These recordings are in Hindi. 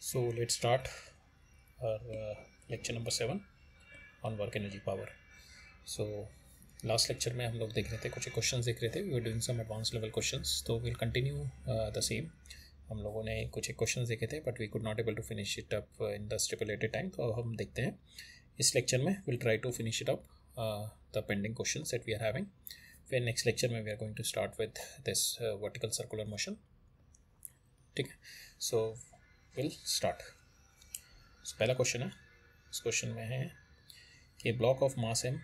So let's start our lecture number 7 on work energy power. So last lecture में हम लोग देख रहे थे, कुछ क्वेश्चंस देख रहे थे. We are doing some advance level questions. तो विल कंटिन्यू द सेम. हम लोगों ने कुछ क्वेश्चंस देखे थे but we could not able to finish it up in the stipulated time. तो हम देखते हैं इस लेक्चर में will try to finish it up the pending questions that we are having. फिर नेक्स्ट लेक्चर में we are going to start with this vertical circular motion. ठीक है, सो विल स्टार्ट. पहला क्वेश्चन है, इस क्वेश्चन में है कि block of mass m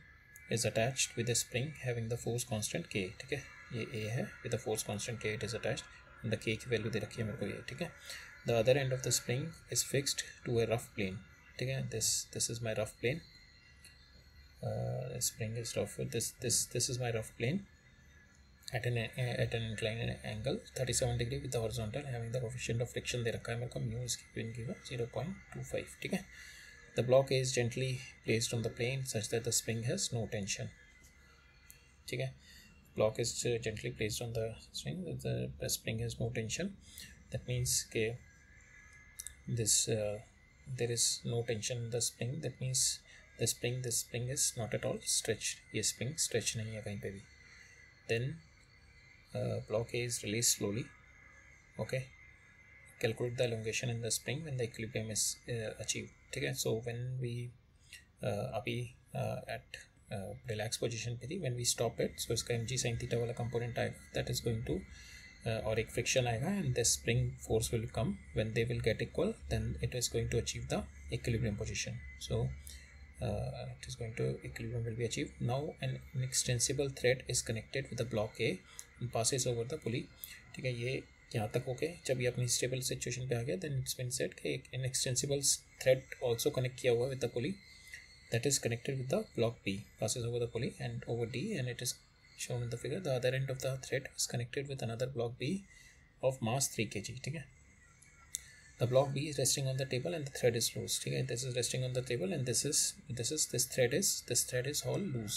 is attached with a spring having the force constant k. ठीक है, ये a है, with the force constant k it is attached and the k की वैल्यू दे रखी है मेरे को ये. ठीक है, the other end of the spring is fixed to a rough plane. ठीक है, this is my rough plane. Spring is rough. This is my rough plane at an inclined angle 37 degree with the horizontal having the coefficient of friction दे रखा है मेरे को म्यू, इसकी पिन की 0.25. ठीक है, the block is gently placed on the plane such that the spring has no tension. ठीक है, block is gently placed on the string, the spring has no tension. That means के this there is no tension in the spring. That means the spring is not at all stretched. ये spring stretch नहीं है कहीं पे भी. Then block A is released slowly. Okay, calculate the elongation in the spring when the equilibrium is achieved. ठीक है, so when we अभी at relaxed position पे थी, when we stop it, so इसका mg sin theta वाला component आएगा, that is going to और एक friction आएगा and the spring force will come. When they will get equal, then it is going to achieve the equilibrium position. So it is going to equilibrium will be achieved. Now an inextensible thread is connected with the block A and passes over the pulley. ठीक है, ये यहाँ तक ओके. जब ये अपनी स्टेबल सिचुएशन पे आ गया देन इट्स बीन सेड कि एक इनएक्सटेंसिबल थ्रेड आल्सो कनेक्ट किया हुआ है with the pulley that is connected with the block B, passes over the pulley and over D and it is shown in the figure. The other end of the thread is connected with another block B of mass 3 kg. ठीक है, the block B is resting on the table and the thread is loose. ठीक है, this is resting on the table and this thread is all loose.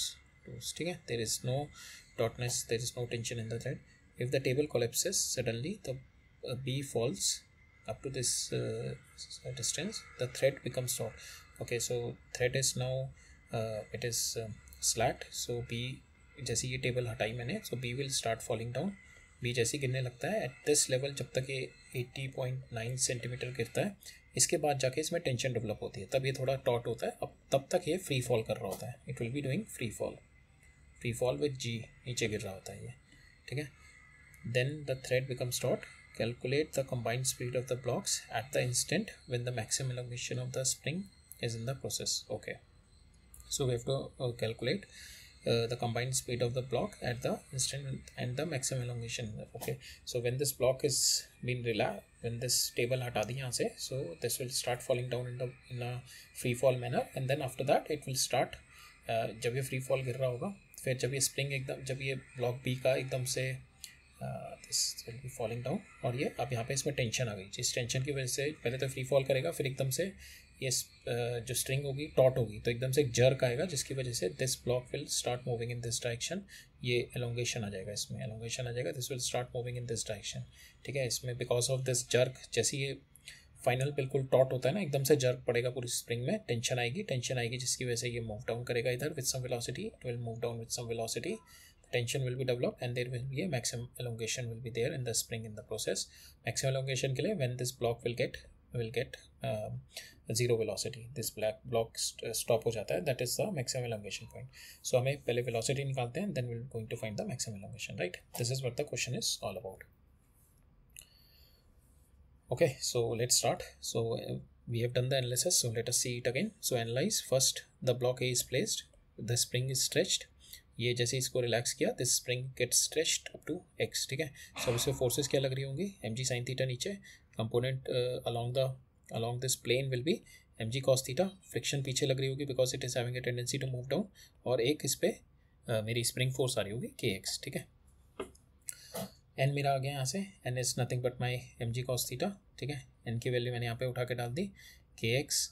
ठीक है, there is no tautness, there is no tension in the thread. If the table collapses suddenly, the B falls up to this distance, the thread becomes taut. Okay, so thread is now it is slack. So B, जैसे ये टेबल हटाई मैंने, so B will start falling down. B जैसे गिरने लगता है at this level, जब तक ये 80.9 सेंटीमीटर गिरता है, इसके बाद जाके इसमें टेंशन डेवलप होती है, तब ये थोड़ा टॉट होता है. अब तब तक ये फ्री फॉल कर रहा होता है. It will be doing free fall with g, नीचे गिर रहा होता है ये. ठीक है, then the thread becomes taut. Calculate the combined speed of the blocks at the instant when the maximum elongation of the spring is in the process. Okay, so we have to calculate the combined speed of the block at the instant and the maximum elongation. Okay, so when this block is been relaxed, when this table हटा दी यहाँ से, so this will start falling down in a free fall manner and then after that it will start जब ये फ्री फॉल गिर रहा होगा, फिर जब ये स्प्रिंग एकदम, जब ये ब्लॉक बी का एकदम से this will be falling down और ये अब यहाँ पे इसमें टेंशन आ गई. जिस टेंशन की वजह से पहले तो फ्री फॉल करेगा, फिर एकदम से ये जो स्ट्रिंग होगी टॉट होगी, तो एकदम से एक जर्क आएगा जिसकी वजह से this block will start moving in this direction. ये एलोंगेशन आ जाएगा, इसमें एलोंगेशन आ जाएगा, this will start moving in this direction. ठीक है, इसमें बिकॉज ऑफ दिस जर्क, जैसे ये फाइनल बिल्कुल टॉट होता है ना, एकदम से जर्क पड़ेगा पूरी स्प्रिंग में, टेंशन आएगी जिसकी वजह से ये मूव डाउन करेगा इधर with some velocity. It will move down with some velocity, tension will be developed and there will be a maximum elongation will be there in the spring in the process. Maximum elongation के लिए when this block will get zero velocity, this block stop हो जाता है, that is the maximum elongation point. So हमें पहले velocity निकालते हैं, then we are going to find the maximum elongation, right? This is what the question is all about. Okay, so let's start. So we have done the analysis, so let us see it again. So analyze. First the block A is placed, the spring is stretched. ये जैसे इसको रिलैक्स किया, this spring get stretched up to x. ठीक है, सो इसमें फोर्सेस क्या लग रही होंगी, mg sin थीटा नीचे, component along this plane will be mg cos theta. Friction पीछे लग रही होगी because it is having a tendency to move down, और एक इस पे मेरी स्प्रिंग फोर्स आ रही होगी kx. ठीक है, n मेरा आ गया यहाँ से, n is nothing but my mg cos theta. ठीक है, n की वैल्यू मैंने यहाँ पे उठा के डाल दी, kx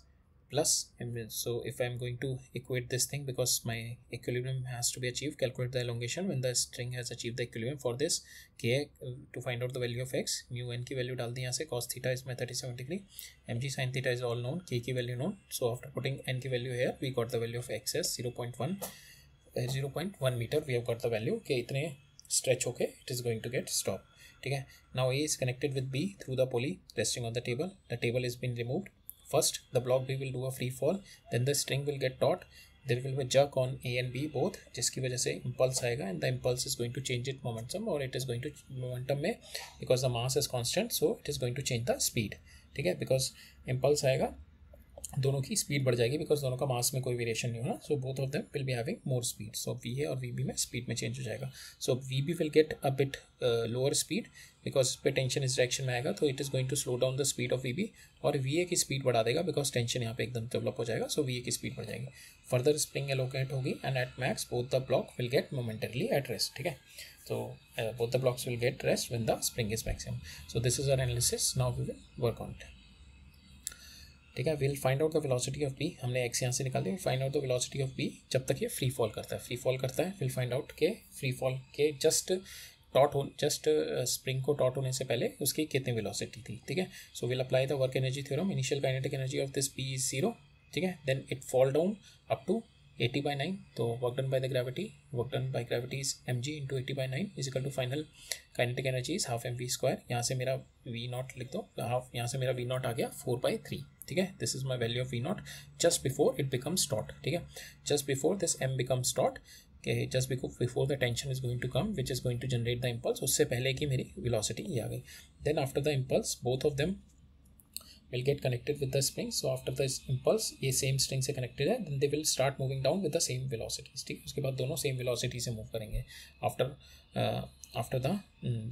plus, so if I'm going to equate this thing, because my equilibrium has to be achieved, calculate the elongation when the string has achieved the equilibrium. For this k, to find out the value of x, mu n की वैल्यू डाल दी यहाँ से, cos theta is my 37 degree, mg sin theta is all known, k की value known. So after putting n की value here, we got the value of x as 0.1 meter. We have got the value कि इतने stretch होके it is going to get stop. ठीक है. Now A is connected with B through the pulley resting on the table. The table is been removed. First, the block B will do a free fall, then the string will get taut. There will be a jerk on A and B both, जिसकी वजह से impulse आएगा, and the impulse is going to change its momentum, और it is going to momentum में, because the mass is constant, so it is going to change the speed. ठीक है, because impulse आएगा, दोनों की स्पीड बढ़ जाएगी, बिकॉज दोनों का मास में कोई वेरिएशन नहीं होना. So both of them will be having more speed. So V A और वी बी में स्पीड में चेंज हो जाएगा. So V B will get a bit lower speed, because पे टेंशन इस डायरेक्शन में आएगा, तो it is going to slow down the speed of V B, और वी ए की स्पीड बढ़ा देगा, बिकॉज टेंशन यहाँ पे एकदम डेवलप हो जाएगा. सो वी ए की स्पीड बढ़ जाएगी. फर्दर स्प्रिंग एलोकेट होगी, and at max both the block will get momentarily at rest. ठीक है, तो both the blocks will get rest when the spring is maximum. So this is our analysis. Now we will work on it. ठीक है, will find out the velocity of B. हमने एक्स यहाँ से निकाल दिया. Find out the velocity of B जब तक ये फ्री फॉल करता है. फ्री फॉल करता है, विल फाइंड आउट के फ्री फॉल के जस्ट स्प्रिंग को टॉट होने से पहले उसकी कितनी वेलोसिटी थी. ठीक है, so will apply the work energy theorem. Initial kinetic energy of this B is 0. ठीक है, then it fall down up to 80/9. तो work done by the gravity, is mg into 80/9 is equal to final kinetic energy is half mv². यहाँ से मेरा v0 लिख दो, हाफ, यहाँ से मेरा v0 आ गया 4/3. ठीक है, this is my value of v0 just before it becomes taut. ठीक है, just before this m becomes taut, के just before the tension is going to come which is going to generate the impulse, उससे पहले की मेरी वेलोसिटी ये आ गई. Then after the impulse both of them will get connected with the spring. So after this impulse, ये same string से connected है, then they will start moving down with the same velocities. ठीक है, उसके बाद दोनों same velocity से move करेंगे after the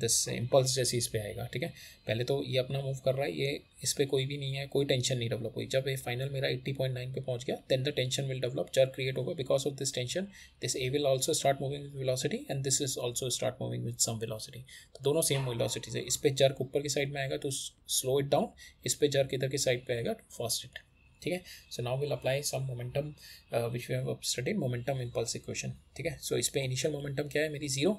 this impulse जैसे इस पे आएगा. ठीक है, पहले तो ये अपना मूव कर रहा है, ये इस पे कोई भी नहीं है, कोई टेंशन नहीं डेवलप हुई. जब ये फाइनल मेरा 80.9 पे पहुंच गया, then the tension will develop, jerk create होगा. Because of this tension, this A will also start moving with velocity, and this is also start moving with some velocity. तो दोनों सेम वेलोसिटी है. इस पे jerk ऊपर की साइड में आएगा तो स्लो इट डाउन, इस पे jerk इधर की साइड पे आएगा तो फास्ट इट. ठीक है, so now will apply some momentum which we have studied, momentum impulse equation. ठीक है, सो इस पे इनिशियल मोमेंटम क्या है मेरी 0.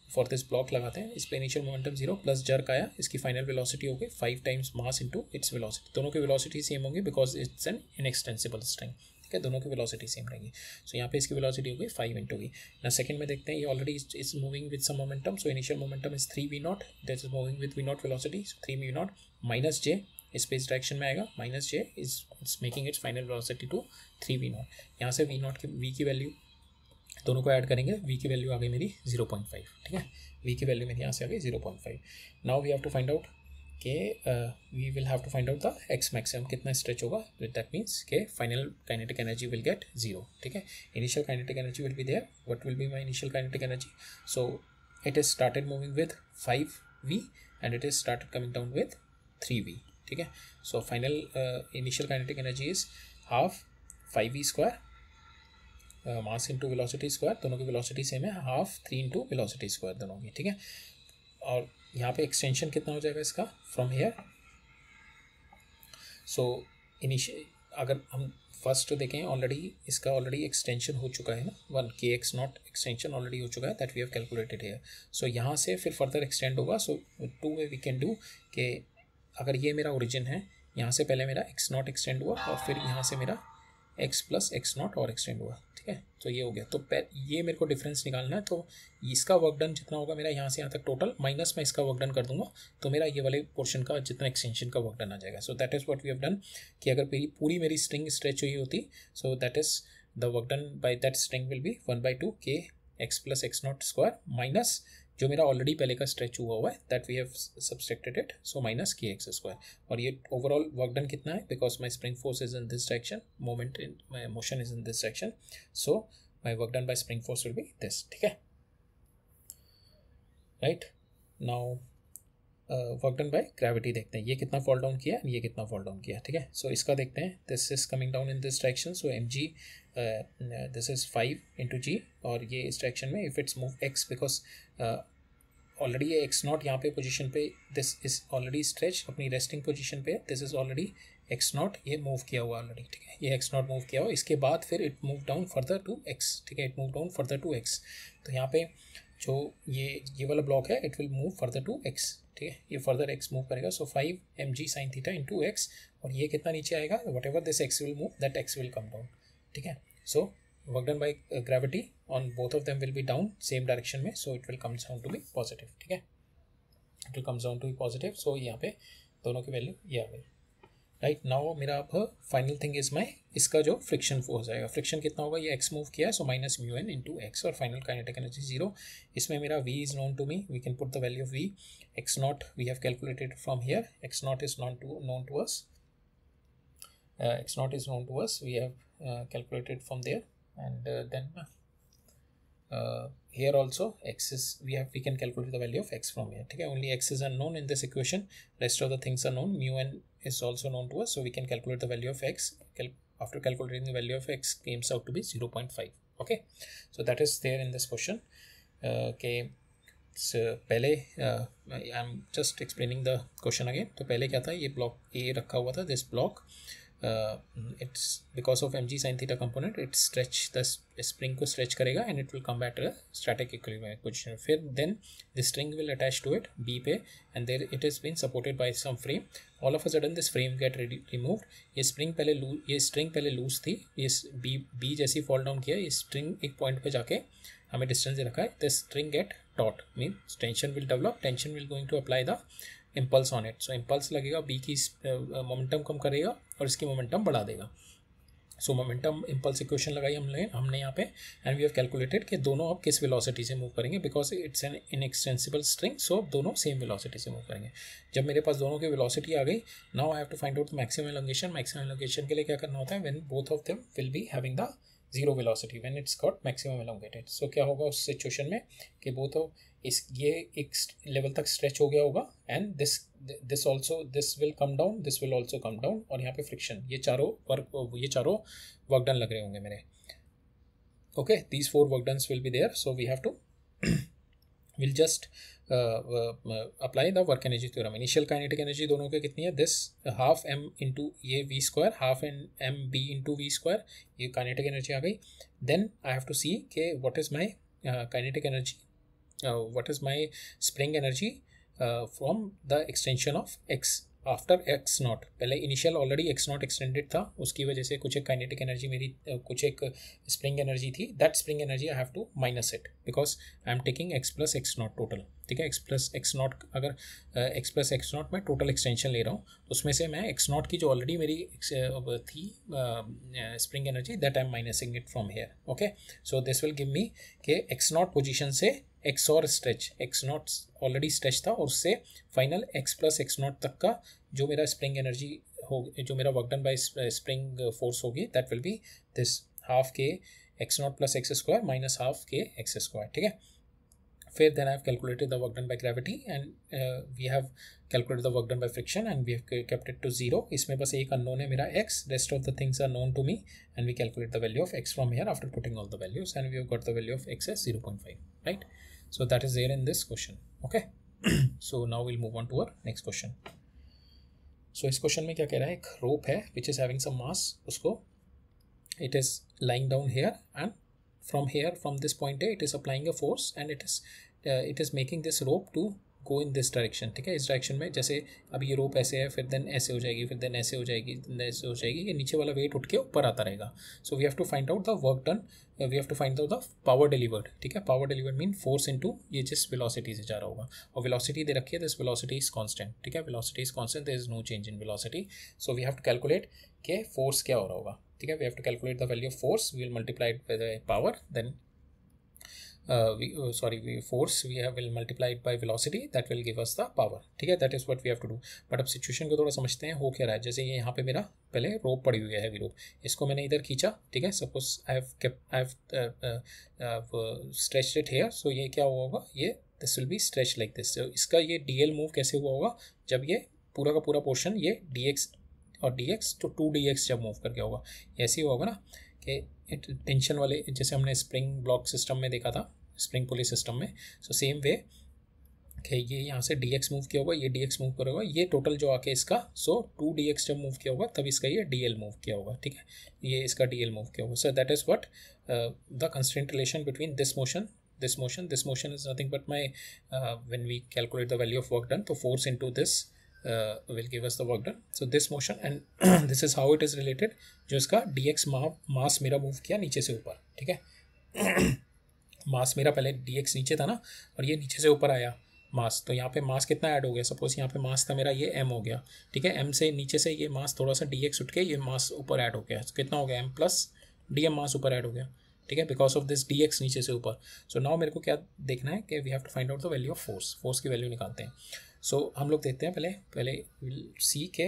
फॉर दिस ब्लॉक लगाते हैं, इस पे इनिशियल मोमेंटम 0 प्लस जर्क आया, इसकी फाइनल वेलोसिटी हो गई 5 times mass into its velocity. दोनों की वेलोसिटी सेम होंगी because it's an inextensible string. ठीक है, दोनों की वेलोसिटी सेम रहेगी. सो यहाँ पे इसकी वेलोसिटी हो गई 5 इंटू वी. ना सेकंड में देखते हैं, ये already is moving with some momentum. So initial momentum is 3 v0, that is moving with v0 velocity. So 3 v0 minus J, इस पे इस डायरेक्शन में आएगा, minus J is its making its final velocity to 3 v0. यहाँ से v0 की वी की वैल्यू दोनों को ऐड करेंगे, वी की वैल्यू आ गई मेरी 0.5. ठीक है, वी की वैल्यू मेरी यहाँ से आ गई 0.5. Now we have to find out के we will have to find out the X maximum कितना स्ट्रेच होगा. दैट मीन्स के final kinetic energy will get 0. ठीक है, initial kinetic energy will be there. What will be my initial kinetic energy? So it is started moving with 5v and it is started coming down with 3v. ठीक है, so final initial kinetic energy is half 5v², mass into velocity square, दोनों की वेलोसिटी सेम है, हाफ 3 इंटू वेलोसिटी स्क्वायर दोनों की. ठीक है, और यहाँ पे एक्सटेंशन कितना हो जाएगा इसका फ्रॉम हेयर. सो इनिशियल अगर हम फर्स्ट देखें, ऑलरेडी इसका ऑलरेडी एक्सटेंशन हो चुका है ना, 1 kx0 एक्सटेंशन ऑलरेडी हो चुका है, that we have calculated here. So यहाँ से फिर फर्दर एक्सटेंड होगा. So 2 way we can do कि अगर ये मेरा ओरिजिन है, यहाँ से पहले मेरा x0 एक्सटेंड हुआ और फिर यहाँ से मेरा x प्लस x0 और एक्सटेंड हुआ. ठीक है, तो ये हो गया. तो ये मेरे को डिफरेंस निकालना है. तो इसका वर्क डन जितना होगा मेरा यहाँ से यहाँ तक टोटल, माइनस में इसका वर्क डन कर दूंगा, तो मेरा ये वाले पोर्शन का जितना एक्सटेंशन का वर्क डन आ जाएगा. So that is what we have done, कि अगर पूरी मेरी स्ट्रिंग स्ट्रेच हुई होती, so that is the work done by that string will be 1/2 k x plus x0² minus जो मेरा ऑलरेडी पहले का स्ट्रेच हुआ है, that we have subtracted it, so minus kx². और ये ओवरऑल वर्क डन कितना है, because my spring force is in this direction, moment in my motion is in this direction, so my work done by spring force will be this. ठीक है, right. Now work done by gravity देखते हैं, ये कितना फॉल डाउन किया, ये कितना फॉल डाउन किया. ठीक है, सो इसका देखते हैं. This is coming down in this direction, so mg this is 5 into g, और ये इस डायरेक्शन में if it's move x, because already ये एक्स नॉट यहाँ पे पोजीशन पे, दिस इज ऑलरेडी स्ट्रेच अपनी रेस्टिंग पोजीशन पे, this is already x not, ये मूव किया हुआ ऑलरेडी, ठीक है, ये एक्स नॉट मूव किया हुआ, इसके बाद फिर it move down further to X, ठीक है, it move down further to X. तो यहाँ पे जो ये वाला ब्लॉक है it will move further to X, ठीक है, ये फर्दर एक्स मूव करेगा। So 5 mg sin theta into X, और ये कितना नीचे आएगा, whatever this X will move that X will come down, ठीक है। सो work done by gravity on both of them will be down same direction में, so it will comes down to be positive, ठीक है, it will comes down to be positive. So यहाँ पे दोनों की वैल्यू ये आ गई, राइट। नाउ मेरा अब फाइनल थिंग इज माई, इसका जो फ्रिक्शन फोर्स आएगा, फ्रिक्शन कितना होगा, ये एक्स मूव किया है, so minus mu N into X, और फाइनल काइनेटिक एनर्जी 0। इसमें मेरा v is known to me, we can put the value of v, X naught we have calculated from here, X naught is known to us, x naught is known to us, we have calculated from there, and then here also x is, we can calculate the value of x from here, ठीक है, only x is unknown in this equation, rest of the things are known, mu n is also known to us, so we can calculate the value of x, after calculating the value of x comes out to be 0.5, okay, so that is there in this question। okay, so पहले I am just explaining the question again। तो पहले क्या था, ये ब्लॉक ये रखा हुआ था, this block, it's because of mg sin theta component it stretch the spring को stretch करेगा and it will come back to the static equilibrium position। फिर then the string will attach to it B पे, and there it is been supported by some frame, all of a sudden this frame get removed, ये string पहले loose थी, ये B जैसी fall down किया, ये string एक point पे जाके हमें distance दे रखा है, the string get taut, means tension will develop, tension will going to apply the impulse on it, so impulse लगेगा, बी की मोमेंटम कम करेगा और इसकी मोमेंटम बढ़ा देगा। सो मोमेंटम इम्पल्स इक्वेशन लगाई हमने यहाँ पे, एंड वी हैव कैलकुलेटेड कि दोनों अब किस वेलोसिटी से मूव करेंगे, because it's an inextensible string, so दोनों सेम वेलोसिटी से मूव करेंगे। जब मेरे पास दोनों की वेलोसिटी आ गई, now I have to find out maximum elongation. Maximum elongation के लिए क्या करना होता है, when both of them will be having the zero velocity, when it's got maximum elongated. So क्या होगा उस सिचुएशन में कि बोथ ऑफ ये एक लेवल तक स्ट्रेच हो गया होगा, and this also, this will come down, this will also come down, और यहाँ पे फ्रिक्शन, ये चारों वर्क डन लग रहे होंगे मेरे। Okay, these 4 work dones will be there, so we have to will just apply the work energy theorem. Initial kinetic energy दोनों के कितनी है, दिस हाफ m इंटू ये v square, half m b into v square, ये काइनेटिक एनर्जी आ गई। Then I have to see के what is my kinetic energy, what is my spring energy from the extension of x after x naught। पहले initial already x naught extended था, उसकी वजह से कुछ एक काइनेटिक एनर्जी मेरी कुछ एक स्प्रिंग एनर्जी थी, that spring energy I have to minus it, because I am taking x plus x naught total, ठीक है, x प्लस एक्स नॉट, अगर x प्लस एक्स नॉट में टोटल एक्सटेंशन ले रहा हूँ, उसमें से मैं x नॉट की जो ऑलरेडी मेरी थी spring energy, that I am minusing it from here. Okay, so this will give me k x not position से एक्स और stretch, x not already stretch था, और उससे final x plus x not तक का जो मेरा स्प्रिंग एनर्जी हो, जो मेरा work done by spring force होगी, that will be this half k x not plus x square minus half k x square, ठीक है। फिर then I have calculated the work done by gravity, and we have calculated the work done by friction, and we have kept it to 0। इसमें बस एक अननोन है मेरा x, rest of the things are known to me, and we calculate the value of x from here after putting all the values, and we have got the value of x as 0.5, right. So that is there in this question, okay। So now we'll move on to our next question। So इस question में क्या कह रहा है, एक rope है which is having some mass, उसको it is lying down here, and from here, from this point A, it is applying a force, and it is making this rope to go in this direction, ठीक है, इस डायरेक्शन में। जैसे अभी ये रोप ऐसे है, फिर देन ऐसे हो जाएगी, फिर देन ऐसे हो जाएगी, देन ऐसे हो जाएगी, ये नीचे वाला वेट उठ के ऊपर आता रहेगा। So we have to find out the work done, we have to find out the power delivered, ठीक है। Power delivered mean force into ये जिस वेलोसिटी से जा रहा होगा, और वेलोसिटी दे रखी है, दिस वेलोसिटी इज कांस्टेंट, ठीक है, velocity is constant, there is no change in velocity. So we have to calculate के फोर्स क्या हो रहा होगा, ठीक है। We have to calculate the value of force, we will multiply it by the power, then force we will multiply it by velocity, that will give us the power, ठीक है, that is what we have to do। But अब सिचुएशन को थोड़ा समझते हैं, हो क्या रहा है। जैसे ये यहाँ पे मेरा पहले रोप पड़ी हुई है, हैवी रोप, इसको मैंने इधर खींचा, ठीक है, suppose I have stretched it here, so ये क्या हुआ होगा, ये this will be stretch like this. इसका ये DL मूव कैसे हुआ होगा, जब ये पूरा का पूरा पोर्शन ये dx और dx तो 2dx जब मूव करके होगा, ऐसे ही होगा ना कि टेंशन वाले, जैसे हमने स्प्रिंग ब्लॉक सिस्टम में देखा था, स्प्रिंग पुली सिस्टम में। सो सेम वे कि ये यहाँ से dx मूव किया होगा, ये dx मूव करेगा, ये टोटल जो आके इसका, सो 2dx जब मूव किया होगा तब इसका ये dl मूव किया होगा, ठीक है, ये इसका dl मूव किया होगा. सो that is what the constraint relation between this motion, this motion is nothing but my when we calculate the value of work done, so force into this will give us the work done. So this motion and this is how it is related. जो इसका dx मास मेरा मूव किया नीचे से ऊपर, ठीक है. मास मेरा पहले dx नीचे था ना, और ये नीचे से ऊपर आया मास, तो यहाँ पे मास कितना ऐड हो गया, सपोज यहाँ पे मास था मेरा ये m हो गया, ठीक है. m से नीचे से ये मास थोड़ा सा dx उठ के ये मास ऊपर ऐड हो गया, तो कितना हो गया m प्लस dm मास ऊपर ऐड हो गया, ठीक है, बिकॉज ऑफ दिस dx नीचे से ऊपर. सो नाउ मेरे को क्या देखना है कि we have to find out the value of force, force की वैल्यू निकालते हैं. सो हम लोग देखते हैं पहले सी के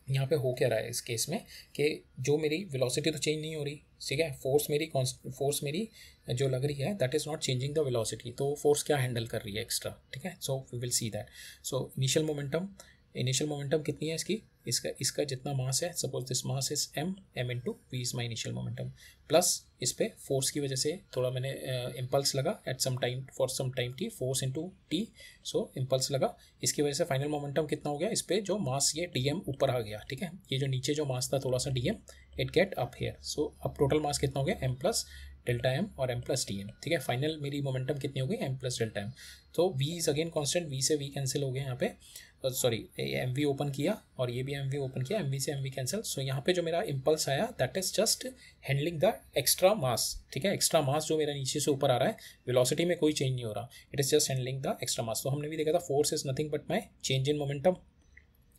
यहाँ पे हो क्या रहा है इस केस में, कि जो मेरी वेलोसिटी तो चेंज नहीं हो रही, ठीक है, फोर्स मेरी जो लग रही है that is not changing the velocity, तो फोर्स क्या हैंडल कर रही है एक्स्ट्रा, ठीक है. So we will see that. So initial momentum कितनी है इसका जितना मास है, suppose this mass is m into v is my initial momentum, plus इस पे फोर्स की वजह से थोड़ा मैंने इम्पल्स लगा at some time for some time t, force into t, so impulse लगा, इसकी वजह से फाइनल मोमेंटम कितना हो गया, इस पे जो मास ये dm ऊपर आ गया, ठीक है. ये जो नीचे जो मास था थोड़ा सा dm it get up here, so अब टोटल मास कितना हो गया m प्लस डेल्टा m और m प्लस dm, ठीक है. फाइनल मेरी मोमेंटम कितनी हो गई m प्लस डेल्टा m. तो v is again constant, v से v कैंसिल हो गया यहाँ पे, सॉरी एम वी ओपन किया और ये भी एम वी ओपन किया, एम वी से एम वी कैंसिल. सो यहाँ पे जो मेरा इम्पल्स आया that is just handling the extra mass, ठीक है. एक्स्ट्रा मास जो मेरा नीचे से ऊपर आ रहा है, वेलोसिटी में कोई चेंज नहीं हो रहा, it is just handling the extra mass. तो हमने भी देखा था force is nothing but my change in momentum,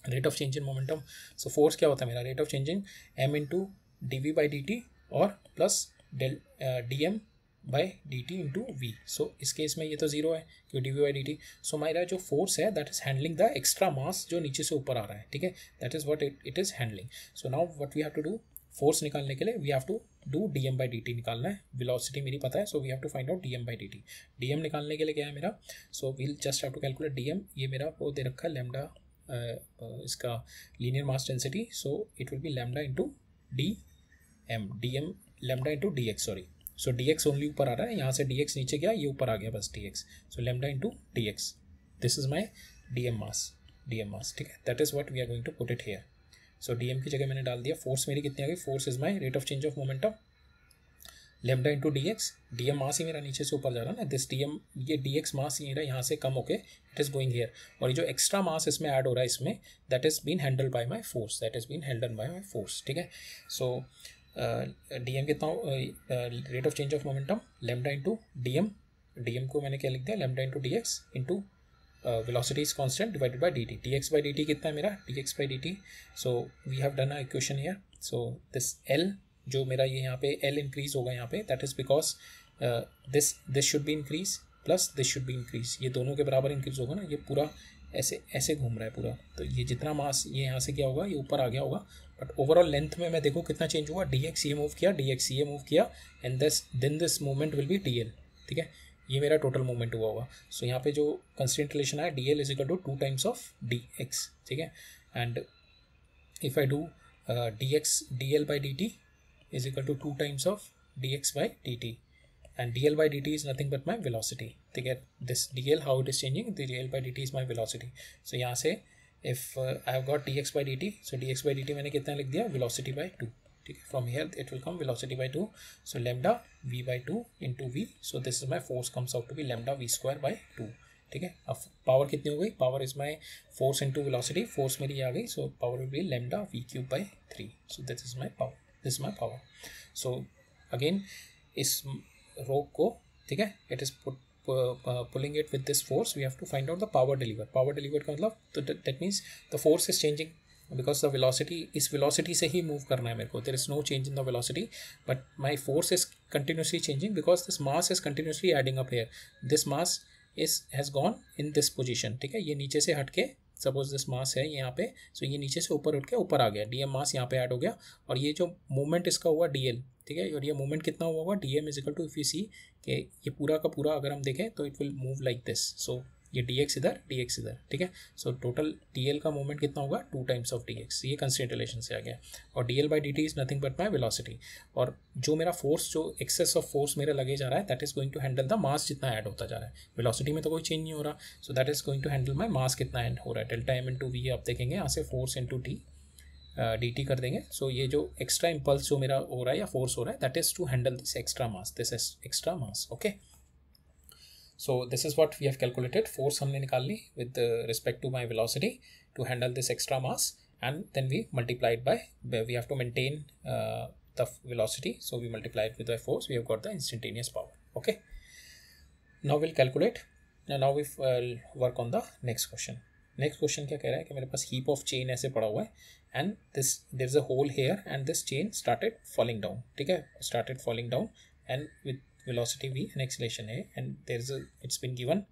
rate of change in momentum. So force क्या होता है मेरा, rate of change in m into d v by d t और plus d m by d t into v. So इस केस में ये तो जीरो है क्योंकि d v by d t. सो मेरा जो फोर्स है that is handling the extra mass जो नीचे से ऊपर आ रहा है, ठीक है, that is what it is handling. So now what we have to do, force निकालने के लिए we have to do d m by d t निकालना है. वेलोसिटी मेरी पता है, so we have to find out d m by d t. D m निकालने के लिए क्या है मेरा, सो we'll just have to calculate d m. ये मेरा वो दे रखा है लैम्डा, इसका linear mass density, so it will be lambda into d m lambda into d x, sorry. So d x only ऊपर आ रहा है, यहाँ से डी एक्स नीचे गया, ये ऊपर आ गया बस d x. So lambda into d x, this is my d m mass, ठीक है. That is what we are going to put it here. So d m की जगह मैंने डाल दिया, फोर्स मेरी कितनी आ गई, force is my rate of change of momentum lambda into d x. D m mass ही मेरा नीचे से ऊपर जा रहा है ना, दिस डी एम, ये डी एक्स मास ही मेरा यहाँ से कम होके इट इज़ गोइंग हेयर, और ये जो एक्स्ट्रा मास इसमें ऐड हो रहा है इसमें, that is been handled by my force, ठीक है. सो डी एम कितना, rate of change of momentum lambda into d m को मैंने क्या लिख दिया, lambda into d x into velocity is constant divided by d t. D x by d t कितना है मेरा, d x by d t. So we have done a equation here. So this l जो मेरा ये यहाँ पे एल इंक्रीज होगा यहाँ पे, that is because this should be increase plus this should be increase, ये दोनों के बराबर इंक्रीज होगा ना. ये पूरा ऐसे घूम रहा है पूरा, तो ये जितना मास ये यहाँ से क्या होगा, ये ऊपर आ गया होगा, बट ओवरऑल लेंथ में मैं देखो कितना चेंज हुआ, डी एक्स ये मूव किया, डी एक्स ये मूव किया, and then this movement will be d l, ठीक है. ये मेरा टोटल मूवमेंट हुआ होगा. सो यहाँ पे जो कंस्टेंट रिलेशन है d l is equal to 2 times of d x, ठीक है. And if I do d x d l by d t is equal to 2 times of dx by dt, and dl by dt is nothing but my velocity. To get this dl, how it is changing, the dl by dt is my velocity. So यहाँ से if I have got dx by dt, so dx by dt मैंने कितना लिख दिया, velocity by 2, ठीक है. From here it will come velocity by 2, so lambda v by 2 into v, so this is my force comes out to be lambda v square by 2, ठीक है. अब पावर कितनी हो गई, power is my force into velocity, force मेरी आ गई, so power will be lambda v cube by 3. So this is my power, this my power. So again इस रोक को, ठीक है, it is pulling it with this force, we have to find out the power deliver. Power deliver का मतलब, तो that means the force is changing because the velocity, इस वेलोसिटी से ही मूव करना है मेरे को, there is no change in the velocity, but my force is continuously changing because this mass is continuously adding up here. This mass has gone in this position, ठीक है. ये नीचे से हट के, सपोज दिस मास है यहाँ पे, सो ये नीचे से ऊपर उठ के ऊपर आ गया, डी एम मास यहाँ पे ऐड हो गया, और ये जो मूवमेंट इसका हुआ डी एल, ठीक है. और ये मूवमेंट कितना हुआ होगा, d m is equal to, if you see कि ये पूरा का पूरा अगर हम देखें तो it will move like this. So ये dx इधर dx इधर, ठीक है। सो टोटल dl का मोमेंट कितना होगा 2 टाइम्स ऑफ dx, ये कंस्ट्रेंट रिलेशन से आ गया। और dl by dt is nothing but my velocity, और जो मेरा फोर्स, जो एक्सेस ऑफ फोर्स मेरे लगे जा रहा है that is going to handle the mass जितना ऐड होता जा रहा है। वेलोसिटी में तो कोई चेंज नहीं हो रहा, so that is going to handle my mass कितना ऐड हो रहा है। डेल्टा m इंटू वी आप देखेंगे यहाँ से फोर्स इंटू dt कर देंगे। सो ये जो एक्स्ट्रा इम्पल्स जो मेरा हो रहा है या फोर्स हो रहा है that is to handle this extra mass, this is extra mass, okay. So this is what we have calculated. Force हमने निकाल ली with respect to my velocity to handle this extra mass, and then we multiply it by, we have to maintain the velocity, so we multiply it with the force. We have got the instantaneous power. Okay. Now we'll calculate. Now we work on the next question. Next question क्या कह रहा है कि मेरे पास heap of chain ऐसे पड़ा हुआ है, and this there is a hole here, and this chain started falling down. ठीक है, started falling down, and with velocity v and acceleration a, and there's a, it's been given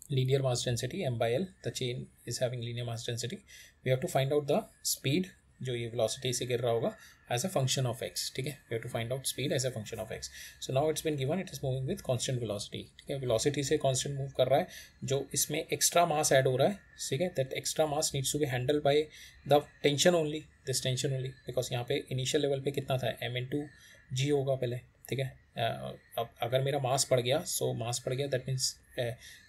linear mass density m by l, the chain is having linear mass density. We have to find out the speed जो ये velocity से गिर रहा होगा as a function of x, ठीक है। we have to find out speed as a function of x. So now it's been given, it is moving with constant velocity, ठीक है। velocity से constant move कर रहा है, जो इसमें extra mass add हो रहा है, ठीक है। that extra mass needs to be handled by the tension only, this tension only, because यहाँ पे initial level पे कितना था m into g होगा पहले, ठीक है। अब अगर मेरा मास पड़ गया, सो मास पड़ गया, दैट मीन्स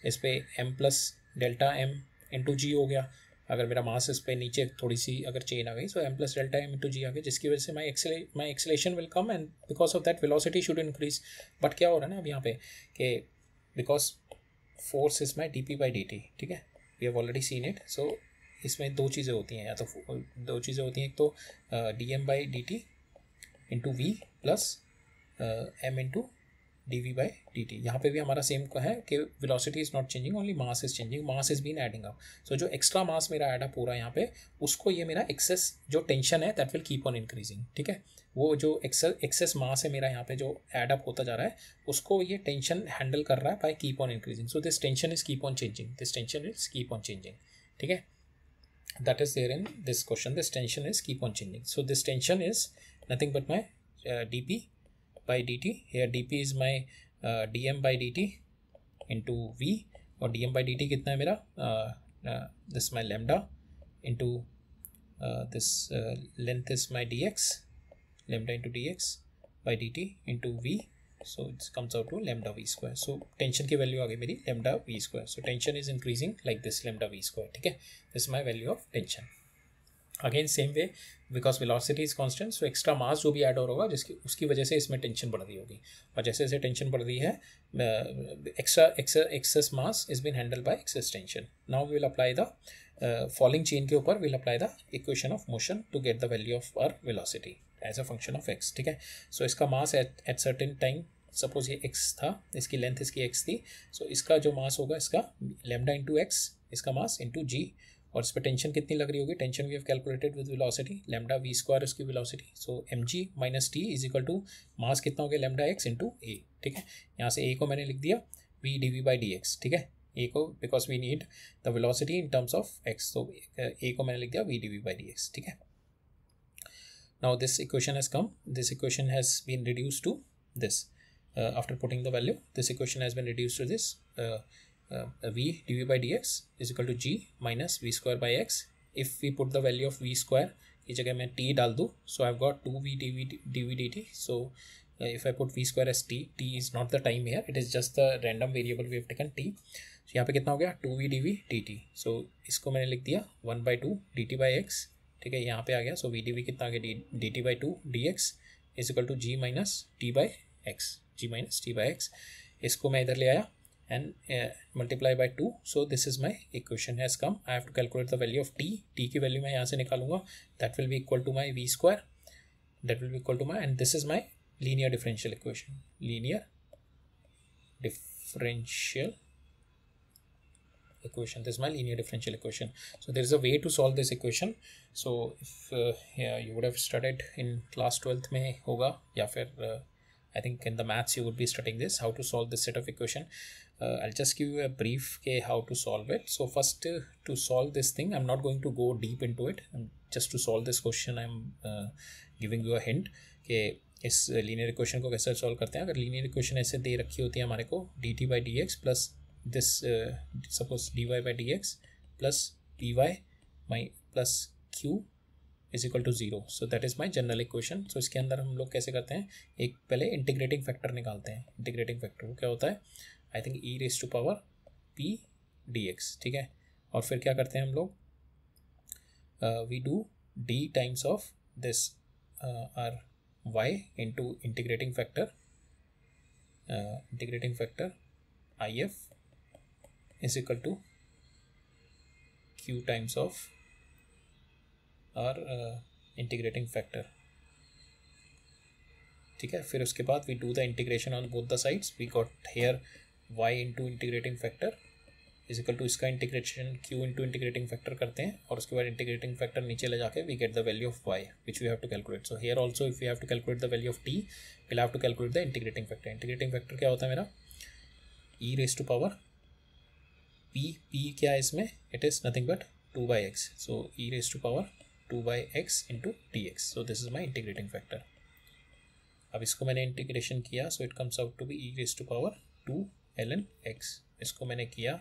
इस पे m plus delta m into g हो गया। अगर मेरा मास इस पे नीचे थोड़ी सी अगर चेन आ गई, so m plus delta m into g आ गया, जिसकी वजह से my acceleration will come, and because of that velocity should increase. But क्या हो रहा है ना अब यहाँ पे कि because force is my d p by d t, ठीक है, we have already seen it. So इसमें दो चीज़ें होती हैं, या तो दो चीज़ें होती हैं, एक तो d m by d t into v plus m into d v by d t. यहाँ पर भी हमारा सेम है कि velocity is not changing, only mass is changing, mass is been adding up. So जो एक्स्ट्रा मास मेरा ऐड अप हो रहा है यहाँ पे, उसको ये मेरा एक्सेस जो टेंशन है that will keep on increasing, ठीक है। वो जो एक्सेस मास है मेरा यहाँ पे जो ऐड अप होता जा रहा है, उसको ये टेंशन हैंडल कर रहा है by keep on increasing. So this tension is keep on changing, this tension is keep on changing, ठीक है। That is there in this question, this tension is keep on changing. So this tension is nothing but my d p by dt. here dp is my dm by dt into v, और dm by dt कितना है मेरा this my lambda into this length is my dx, lambda into dx by dt into v, so it comes out to lambda v square. so tension की वैल्यू आ गई मेरी lambda v square. so tension is increasing like this lambda v square, ठीक है। this is my value of tension. Again same way, because velocity is constant, so extra mass जो भी ऐड हो रहा होगा जिसकी उसकी वजह से इसमें टेंशन बढ़ रही होगी, और जैसे जैसे टेंशन बढ़ रही है excess mass is been handle by excess tension. Now we will apply the falling chain के ऊपर will apply the equation of motion to get the value of our velocity as a function of x. ठीक है, सो इसका mass at certain time, suppose ये x था, इसकी लेंथ इसकी x थी, सो इसका जो मास होगा इसका लैम्डा इंटू एक्स, इसका मास इंटू जी, और इस पर टेंशन कितनी लग रही होगी, tension we have calculated with velocity, lambda v square उसकी velocity, so m g minus t is equal to mass कितना हो गया लैम्डा एक्स इंटू ए. ठीक है, यहाँ से ए को मैंने लिख दिया v d v by d x. ठीक है, ए को because we need the velocity in terms of x, तो ए को मैंने लिख दिया v d v by d x. ठीक है, now this equation has come, this equation has been reduced to this, after putting the value this equation has been reduced to this, v dv by dx is equal to g minus v square by x. if we put the value of v square की जगह मैं t डाल दूँ, so I've got 2v dv dt. so if I put v square as t is not the time here, it is just the random variable we have taken t. so यहाँ पे कितना हो गया 2v dv dt. so इसको मैंने लिख दिया 1/2 dt by x. ठीक है, यहाँ पे आ गया, सो वी डी वी कितना आ गया d t by two d x is equal to g minus t by x, g minus t by x. इसको मैं इधर ले आया and multiply by two. So this is my equation has come. I have to calculate the value of t. T की वैल्यू मैं यहाँ से निकालूंगा, that will be equal to my v square, that will be equal to my, and this is my linear differential equation, linear differential equation. This is my linear differential equation. so there is a way to solve this equation. so if you would have studied in class 12th में होगा, या फिर I think in the maths you would be studying this, how to solve this set of equation. I'll just give you a brief के how to solve it. so first to solve this thing, I'm not going to go deep into it. just to solve this question I'm giving you a hint कि इस लीनियर इक्वेशन को कैसे सॉल्व करते हैं. अगर लीनियर इक्वेशन ऐसे दे रखी होती है हमारे को D t by d x plus this suppose dy by dx plus py my plus q is equal to 0. So that is my general equation. So इसके अंदर हम लोग कैसे करते हैं, एक पहले इंटीग्रेटिंग फैक्टर निकालते हैं. इंटीग्रेटिंग फैक्टर वो क्या होता है, I think e raise to power p d x. ठीक है, और फिर क्या करते हैं हम लोग, we do d times of this r y into integrating factor i f is equal to q times of और इंटीग्रेटिंग फैक्टर. ठीक है, फिर उसके बाद we do the integration on both the sides. We got here y into integrating factor is equal to इसका integration q into integrating factor करते हैं, और उसके बाद इंटीग्रेटिंग फैक्टर नीचे ले जाके we get the value of y which we have to calculate. So here also if you have to calculate the value of t will have to calculate the integrating factor. Integrating factor क्या होता है मेरा, e raise to power p क्या है इसमें, it is nothing but 2/x. सो e raise to power 2/x into dx. So this is my integrating factor. अब इसको मैंने इंटीग्रेशन किया, so it comes out to be e raise to power 2 ln x. इसको मैंने किया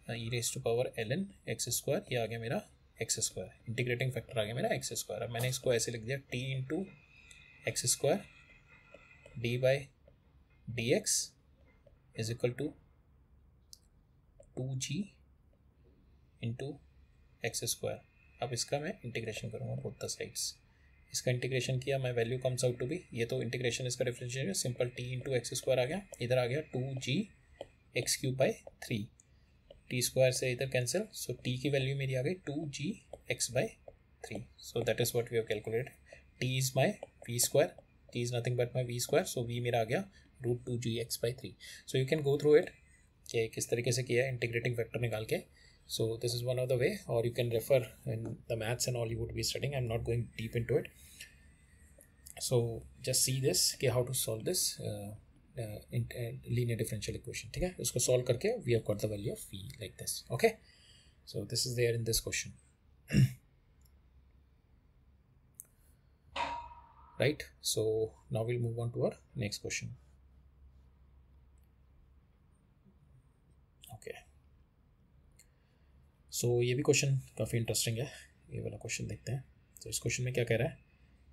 e raise to power ln x square, ये आ गया मेरा x स्क्वायर. इंटीग्रेटिंग फैक्टर आ गया मेरा x स्क्वायर. अब मैंने इसको ऐसे लिख दिया t into x square d by d x is equal to 2g into x square. अब इसका मैं इंटीग्रेशन करूँगा बोथ द साइड्स. इसका इंटीग्रेशन किया, मैं value comes out to be, ये तो इंटीग्रेशन इसका differentiation simple t into x square आ गया, इधर आ गया 2g x cube by 3. T square से इधर कैंसिल, सो t की वैल्यू मेरी आ गई 2g x by 3. So that is what we have calculated. t is my v square, t is nothing but my v square, so v मेरा आ गया √2g x by 3. So you can go through it कि किस तरीके से किया है इंटीग्रेटिंग फैक्टर निकाल के. So this is one of the way, or you can refer in the maths and all you would be studying. I'm not going deep into it. So just see this कि how to solve this linear differential equation. ठीक है, उसको solve करके we have got the value of v like this. Okay, so this is there in this question. Right. So now we'll move on to our next question. Okay. सो ये भी क्वेश्चन काफ़ी इंटरेस्टिंग है, ये वाला क्वेश्चन देखते हैं. तो इस क्वेश्चन में क्या कह रहा है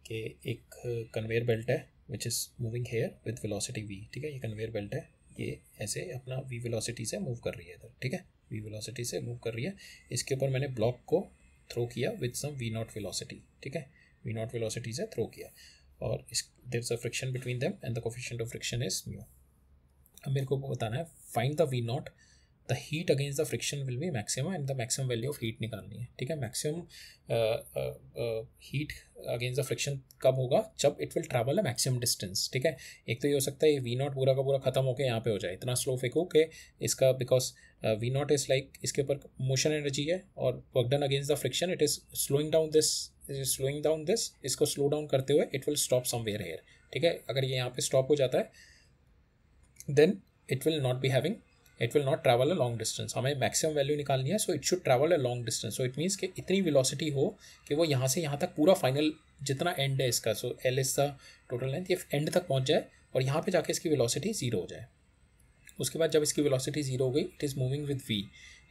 कि एक कन्वेयर बेल्ट है which is moving here with velocity v. ठीक है, ये कन्वेयर बेल्ट है, ये ऐसे अपना v वेलोसिटी से मूव कर रही है इधर. ठीक है, v वेलोसिटी से मूव कर रही है. इसके ऊपर मैंने ब्लॉक को थ्रो किया विद सम v0 वेलोसिटी. ठीक है, v0 वेलोसिटी से थ्रो किया, और इस there is a friction between them and the coefficient of friction is mu. अब मेरे को बताना है find the v0, the heat against the friction will be maximum and the maximum value of heat निकालनी है. ठीक है, maximum heat against the friction कब होगा, जब it will travel a maximum distance. ठीक है, एक तो ये हो सकता है ये v0 पूरा का पूरा खत्म होकर यहाँ पे हो जाए, इतना स्लो फेंको कि इसका, बिकॉज v0 इज़ लाइक इसके ऊपर मोशन एनर्जी है, और work done against the friction it is slowing down this, इसको स्लो डाउन करते हुए it will stop somewhere here. ठीक है, अगर ये यहाँ पे स्टॉप हो जाता है then it will not travel a long distance. हमें मैक्सिमम वैल्यू निकालनी है, so it should travel a long distance. So it means कि इतनी वेलोसिटी हो कि वो यहाँ से यहाँ तक पूरा फाइनल जितना एंड है इसका, so l is the total length, ये एंड तक पहुँच जाए और यहाँ पे जाके इसकी वेलोसिटी 0 हो जाए. उसके बाद जब इसकी वेलोसिटी 0 हो गई, it is moving with v.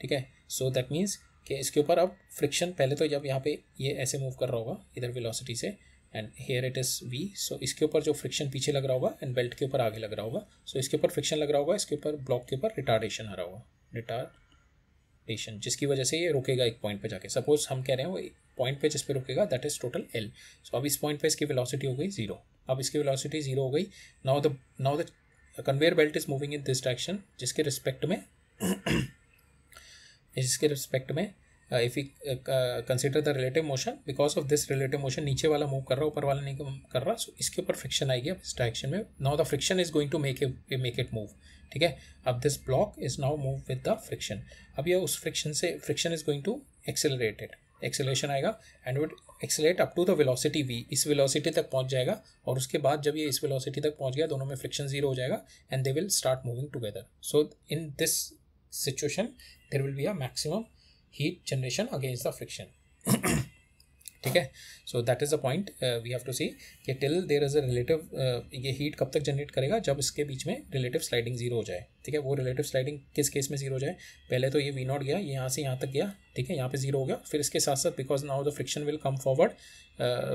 ठीक है, सो दैट मीन्स कि इसके ऊपर अब फ्रिक्शन, पहले तो जब यहाँ पे ये ऐसे मूव कर रहा होगा इधर वेलोसिटी से, and here it is v. So इसके ऊपर जो फ्रिक्शन पीछे लग रहा होगा एंड बेल्ट के ऊपर आगे लग रहा होगा, सो इसके ऊपर फ्रिक्शन लग रहा होगा, इसके ऊपर ब्लॉक के ऊपर रिटार्डेशन आ रहा होगा, रिटार्डेशन, जिसकी वजह से ये रुकेगा एक पॉइंट पे जाके. सपोज हम कह रहे हैं वो पॉइंट पे जिस पे रुकेगा दैट इज़ टोटल l. सो अब इस पॉइंट पे इसकी वेलोसिटी हो गई 0. अब इसकी वेलोसिटी 0 हो गई. Now the conveyor belt is moving in this direction, जिसके रिस्पेक्ट में if we consider the relative motion, because of this relative motion नीचे वाला मूव कर रहा है, ऊपर वाला नहीं कर रहा, सो इसके ऊपर फ्रिक्शन आएगी अब इस डायरेक्शन में. Now the friction is going to make it move. ठीक है, अब this block is now move with the friction. अब ये उस friction is going to acceleration आएगा and would accelerate up to the velocity v. इस वेलोसिटी तक पहुंच जाएगा, और उसके बाद जब ये इस वेलोसिटी तक पहुंच गया, दोनों में फ्रिक्शन 0 हो जाएगा and they will start moving together. So in this situation there will be a maximum heat generation against the friction. ठीक है. So that is a point we have to see कि till there is a relative, ये हीट कब तक जनरेट करेगा, जब इसके बीच में रिलेटिव स्लाइडिंग जीरो हो जाए. ठीक है, वो रिलेटिव स्लाइडिंग किस केस में जीरो हो जाए, पहले तो ये वी नॉट गया, ये यहाँ से यहाँ तक गया. ठीक है, यहाँ पे जीरो हो गया. फिर इसके साथ साथ because now the friction will come forward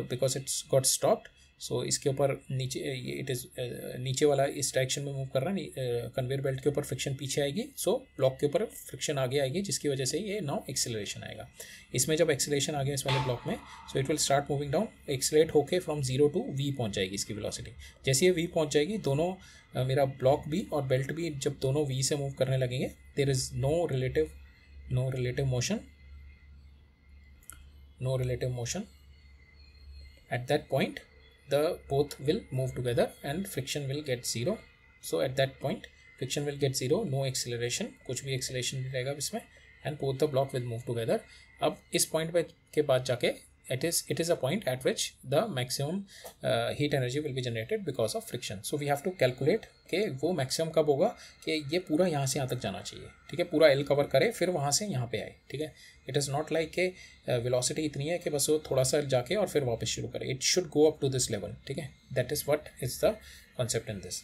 because it's got stopped. So इसके ऊपर नीचे ये इट इज़ नीचे वाला इस डायरेक्शन में मूव कर रहा है, कन्वेयर बेल्ट के ऊपर फ्रिक्शन पीछे आएगी. सो ब्लॉक के ऊपर फ्रिक्शन आगे आएगी, जिसकी वजह से ये नाउ एक्सेलरेशन आएगा. इसमें जब एक्सेलरेशन आ गया इस वाले ब्लॉक में, so it will start moving down, accelerate होके फ्रॉम जीरो टू वी पहुंच जाएगी इसकी वेलोसिटी. जैसे ये वी पहुंच जाएगी, दोनों मेरा ब्लॉक भी और बेल्ट भी जब दोनों वी से मूव करने लगेंगे, there is no relative motion at that point. The both will move together and friction will get zero. So at that point friction will get zero, no acceleration, कुछ भी acceleration नहीं रहेगा इसमें, and both the block will move together. अब इस point पे के बाद जाके it is a point at which the maximum heat energy will be generated because of friction. So we have to calculate कि वो maximum कब होगा कि ये पूरा यहाँ से यहाँ तक जाना चाहिए. ठीक है, पूरा L कवर करे फिर वहाँ से यहाँ पे आए. ठीक है, इट इज़ नॉट लाइक कि वेलोसिटी इतनी है कि बस वो थोड़ा सा जाके और फिर वापस शुरू करे. It should go up to this level. ठीक है, that is what is the concept in this.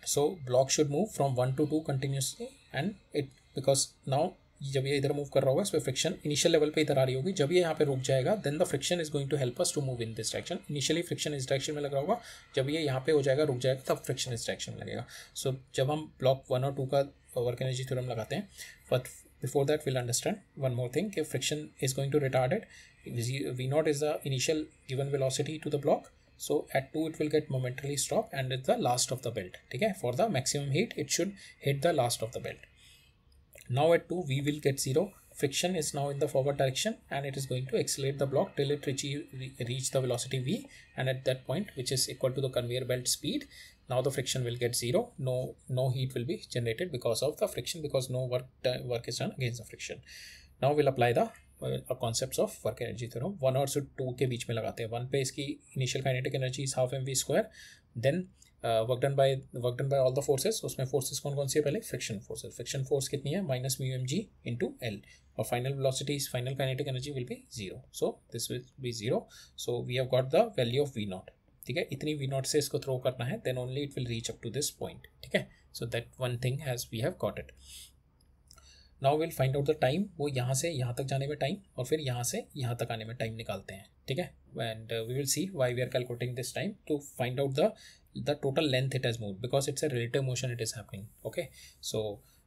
So block should move from 1 to 2 कंटिन्यूसली, एंड इट बिकॉज नाउ जब ये इधर मूव कर रहा होगा इस पर फ्रिक्शन इनिशियल लेवल पे इधर आ रही होगी. जब ये यहाँ पे रुक जाएगा, then the friction is going to help us to move in this direction. Initially friction इस डायरेक्शन में लग रहा होगा, जब ये यहाँ पे हो जाएगा, रुक जाएगा, तब फ्रिक्शन इस डायरेक्शन में लगेगा. सो जब हम ब्लॉक 1 और 2 का वर्क एनर्जी थ्योरम लगाते हैं, but before that we'll understand one more thing, कि friction is going to retard it. V naught is the initial given velocity to the block, so at 2 it will get momentarily stop and it's the last of the belt. ठीक है, for the maximum heat it should hit the last of the belt. Now at 2 V will get zero. Friction is now in the forward direction and it is going to accelerate the block till it reach the velocity V, and at that point, which is equal to the conveyor belt speed, now the friction will get zero. No heat will be generated because of the friction, because no work is done against the friction. Now we'll apply the concepts of work energy theorem. 1 और 2 के बीच में लगाते हैं. 1 पे इसकी initial kinetic energy is half mv square. Then work done by all the forces. उसमें फोर्सेस कौन कौन सी है, पहले फ्रिक्शन फोर्सेस. फ्रिक्शन फोर्स कितनी है, minus mu m g into l, और final velocity final kinetic energy will be zero. So this will be zero. So we have got the value of v not. ठीक है, इतनी वी नॉट से इसको थ्रो करना है, then only it will reach up to this point. ठीक है, so that one thing has we have got it. Now will find out the time. वो यहाँ से यहाँ तक जाने में टाइम और फिर यहाँ से यहाँ तक आने में टाइम निकालते हैं. ठीक है, and we will see why we are calculating this time to find out the total length it has moved, because it's a relative motion it is happening. Okay, so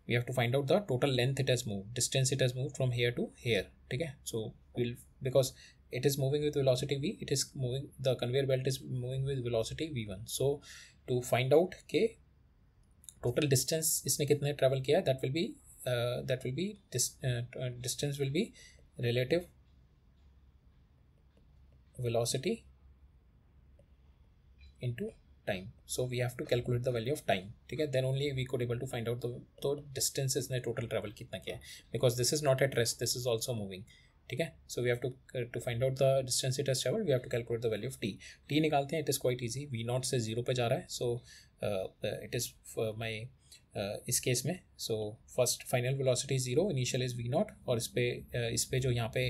we have to find out the total length it has moved, distance it has moved from here to here. Okay, so we'll, because it is moving with velocity v, it is moving, the conveyor belt is moving with velocity v1. so to find out के total distance इसने कितने travel किया, that will be distance will be relative velocity into time. So we have to calculate the value of time. ठीक है, then only we could able to find out the distance इसने total travel कितना किया है, because this is not at rest, this is also moving. ठीक है, so we have to find out the distance it has traveled, we have to calculate the value of t. t निकालते हैं, it is quite easy. v naught से 0 पे जा रहा है, so it is my इस केस में, so first final velocity 0, initial is v naught, और इस पे जो यहाँ पे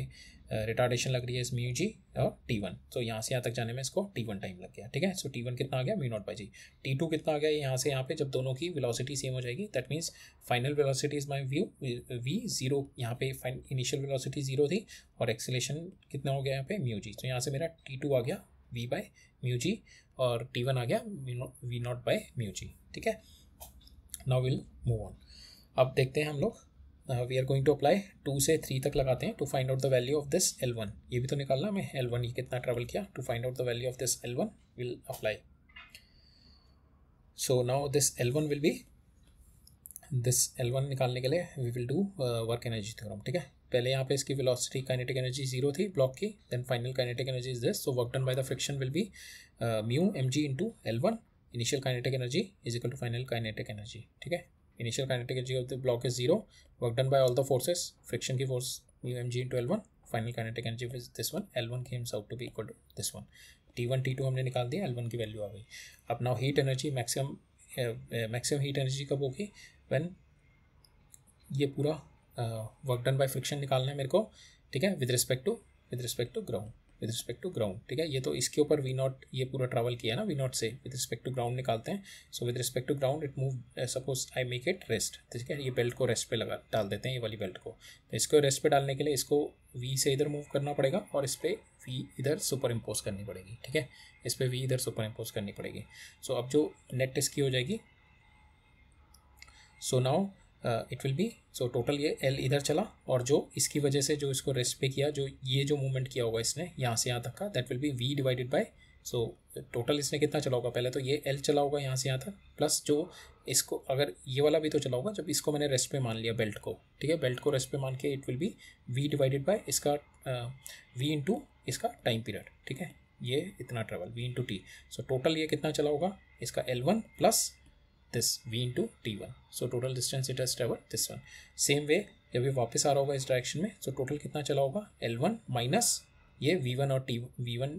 रिटार्डेशन लग रही है इस म्यू जी और t1. तो यहाँ से यहाँ तक जाने में इसको t1 टाइम लग गया. ठीक है, सो t1 कितना आ गया, mu naught by ji. t2 कितना आ गया, यहाँ से यहाँ पे जब दोनों की वेलोसिटी सेम हो जाएगी, that means final velocity is my v 0. यहाँ पे इनिशियल वेलोसिटी 0 थी और एक्सेलेरेशन कितना हो गया यहाँ पे, म्यू जी. तो यहाँ से मेरा t2 आ गया v बाई म्यू जी और t1 आ गया v not by mu G. ठीक है, नाउ विल मूव ऑन. अब देखते हैं हम लोग, we are going to apply 2 से 3 तक लगाते हैं to find out the value of this L1. ये भी तो निकालना हमें, L1 ये कितना ट्रेवल किया. To find out the value of this L1 will apply. So now this L1 will be, this L1 निकालने के लिए we will do work energy theorem. ठीक है, पहले यहाँ पे इसकी वेलोसिटी काइनेटिक एनर्जी 0 थी ब्लॉक की, then final kinetic energy is this. So work done by the friction will be mu m g into L1. Initial kinetic energy is equal to final kinetic energy. ठीक है, initial kinetic energy of the block is 0, work done by all the forces, friction की force mu mg into L1, final kinetic energy is this one, L1 comes out to be equal to this one. T1 T2 हमने निकाल दिया, L1 की वैल्यू आ गई. अब now heat energy maximum heat energy कब होगी, when ये पूरा वर्क डन बाय फ्रिक्शन निकालना है मेरे को. ठीक है, with respect to with respect to ground, with respect to ground, ठीक है। ये तो इसके ऊपर वी नॉट ये पूरा ट्रैवल किया ना, वी नॉट से विद रिस्पेक्ट टू ग्राउंड निकालते हैं। So with respect to ground it move, suppose I make it rest, ठीक है। ये बेल्ट को रेस्ट पे लगा डाल देते हैं, ये वाली बेल्ट को। तो इसको रेस्ट पे डालने के लिए इसको वी से इधर मूव करना पड़ेगा और इस पर वी इधर सुपर इम्पोज करनी पड़ेगी, ठीक है। इस पर वी इधर सुपर इम्पोज करनी पड़ेगी। सो अब जो नेट इसकी हो जाएगी, so now it will B, so total ये एल इधर चला और जो इसकी वजह से जो इसको रेस्ट पे किया, जो ये जो मूवमेंट किया होगा इसने यहाँ से यहाँ तक का, that will be v divided by, so total इसने कितना चला होगा, पहले तो ये एल चला होगा यहाँ से यहाँ तक, प्लस जो इसको अगर ये वाला भी तो चला होगा जब इसको मैंने रेस्ट पे मान लिया बेल्ट को, ठीक है। बेल्ट को रेस्ट पे मान के it will be v divided by इसका वी इंटू इसका टाइम पीरियड, ठीक है। ये इतना travel v into t, so total ये कितना चला होगा इसका L1 plus this v into t1, so total distance it has traveled this one. Same way जब ये वापस आ रहा होगा इस डायरेक्शन में, so total कितना चला होगा L1 माइनस ये v1 और v1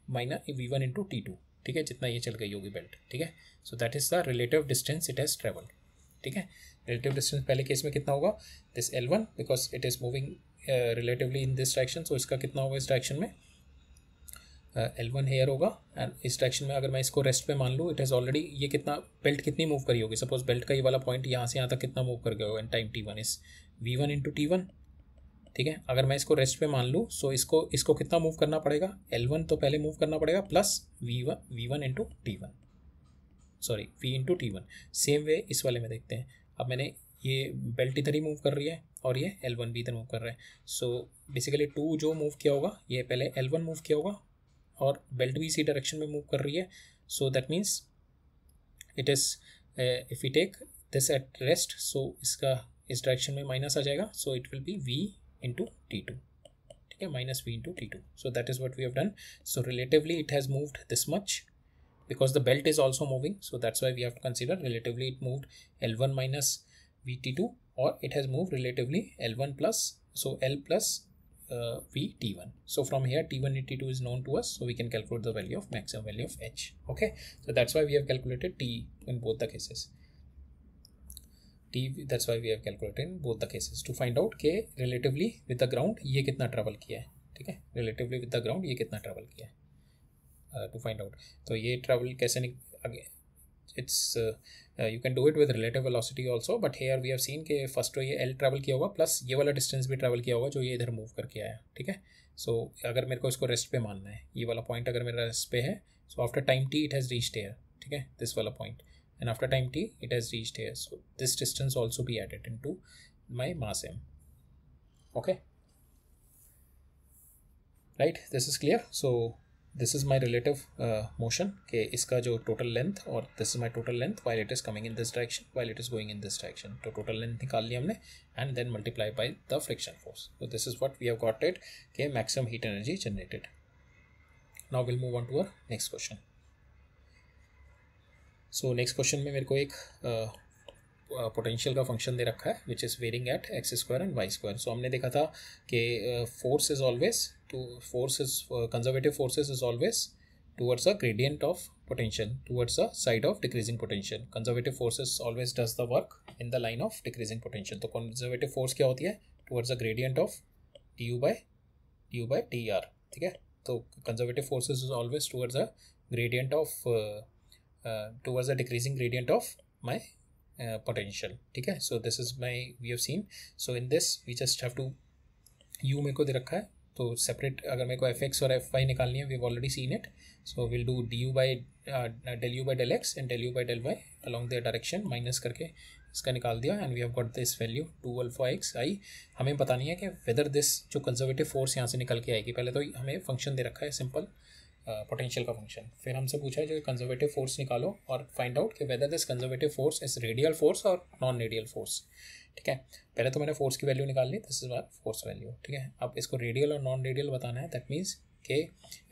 minus v1 into t2, ठीक है, जितना ये चल गई होगी बेल्ट, ठीक है। so that is the relative distance it has traveled, ठीक है। relative distance पहले केस में कितना होगा, this L1 because it is moving relatively in this direction, so इसका कितना होगा इस डायरेक्शन में L1 हेयर होगा, एंड इस डायरेक्शन में अगर मैं इसको रेस्ट पे मान लूँ, इट हैज़ ऑलरेडी ये कितना बेल्ट कितनी मूव करी होगी, सपोज बेल्ट का ये वाला पॉइंट यहाँ से यहाँ तक कितना मूव कर गया होगा इन टाइम t1 इस v1 इंटू t1, ठीक है। अगर मैं इसको रेस्ट पे मान लूँ, सो इसको कितना मूव करना पड़ेगा, L1 तो पहले मूव करना पड़ेगा plus v1 into t1, sorry v into t1। Same way इस वाले में देखते हैं, अब मैंने ये बेल्ट इधर ही मूव कर रही है और ये L1 भी इधर मूव कर रहा है। सो बेसिकली 2 जो मूव किया होगा, ये पहले L1 मूव किया होगा और बेल्ट भी इसी डायरेक्शन में मूव कर रही है। So that means it is if you take this at rest, so इसका इस डायरेक्शन में माइनस आ जाएगा, so it will be v into t2, ठीक है, minus v into t2। So that is what we have done. So relatively it has moved this much because the belt is also moving, so that's why we have to consider relatively it moved L1 minus VT2, or it has moved relatively L1 plus, so L plus VT1. So from here T1 and T2 is known to us, so we can calculate the value of maximum value of H. Okay, so that's why we have calculated T in both the cases. T, that's why we have calculated in both the cases to find out के relatively with the ground ये कितना travel किया है, ठीक है, relatively with the ground ये कितना travel किया है, to find out. तो ये travel कैसे it's you can do it with relative velocity also, but here we have seen कि first तो ये L travel किया होगा प्लस ये वाला distance भी travel किया होगा जो ये इधर move करके आया, ठीक है। so अगर मेरे को इसको rest पे मानना है, ये वाला point अगर मेरा rest पे है, so after time t it has reached here, ठीक है, this वाला point, and after time t it has reached here, so this distance also be added into my mass m. Okay, right, this is clear. So this is my relative motion के इसका जो total length, और this is my total length while it is coming in this direction, while it is going in this direction. तो total length निकाल लिया हमने and then multiply by the friction force. So this is what we have got it के maximum heat energy generated. Now we'll move on to our next question. So next question में मेरे को एक पोटेंशियल का फंक्शन दे रखा है which is varying at x square and y square. So हमने देखा था कि force is always conservative forces is always towards a gradient of potential, towards a side of decreasing potential. Conservative forces always does the work in the line of decreasing potential. तो कंजर्वेटिव फोर्स क्या होती है, towards a gradient of du by dr, ठीक है। तो conservative forces is always towards a gradient of towards a decreasing gradient of my potential, ठीक है। so this is my we have seen, so in this we just have to u मेरे को दे रखा है, तो सेपरेट अगर मेरे को fx और fy निकालनी है, we have already seen it, so we'll do du by del u by del x and del u by del y along their direction, minus करके इसका निकाल दिया and we have got this value 2 alpha x i। हमें पता नहीं है कि whether this जो कंजर्वेटिव फोर्स यहाँ से निकल के आएगी, पहले तो हमें फंक्शन दे रखा है सिंपल पोटेंशियल का फंक्शन, फिर हमसे पूछा है जो कंजर्वेटिव फोर्स निकालो और फाइंड आउट कि whether this conservative force is radial force और नॉन रेडियल फोर्स, ठीक है। पहले तो मैंने फोर्स की वैल्यू निकाल ली, दिस इज फोर्स वैल्यू, ठीक है। अब इसको रेडियल और नॉन रेडियल बताना है, दैट मीन्स कि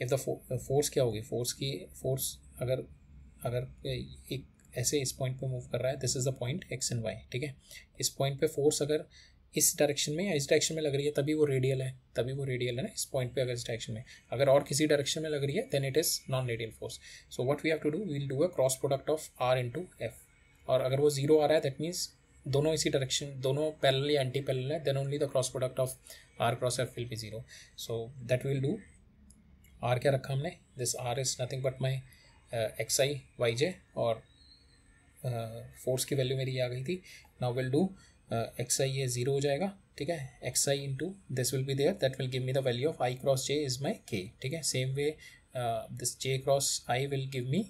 इफ द फोर्स क्या होगी, फोर्स अगर एक ऐसे इस पॉइंट पे मूव कर रहा है, this is the point x and y, ठीक है। इस पॉइंट पे फोर्स अगर इस डायरेक्शन में या इस डायरेक्शन में लग रही है तभी वो रेडियल है ना, इस पॉइंट पे अगर इस डायरेक्शन में, अगर और किसी डायरेक्शन में लग रही है then it is non radial force. So what we have to do, we will do a cross product of r into f, और अगर वो जीरो आ रहा है दैट मीन्स दोनों इसी डायरेक्शन, दोनों पैरेलल या एंटी पैरेलल है, then only the cross product of R क्रॉस F will be 0. So that we will do. R क्या रखा हमने, this R is nothing but my xi yj और फोर्स की वैल्यू मेरी आ गई थी. नाउ विल डू xi ये 0 हो जाएगा, ठीक है. xi into this will be there, that will give me the value of i cross j is my k, ठीक है. Same way this j cross i will give me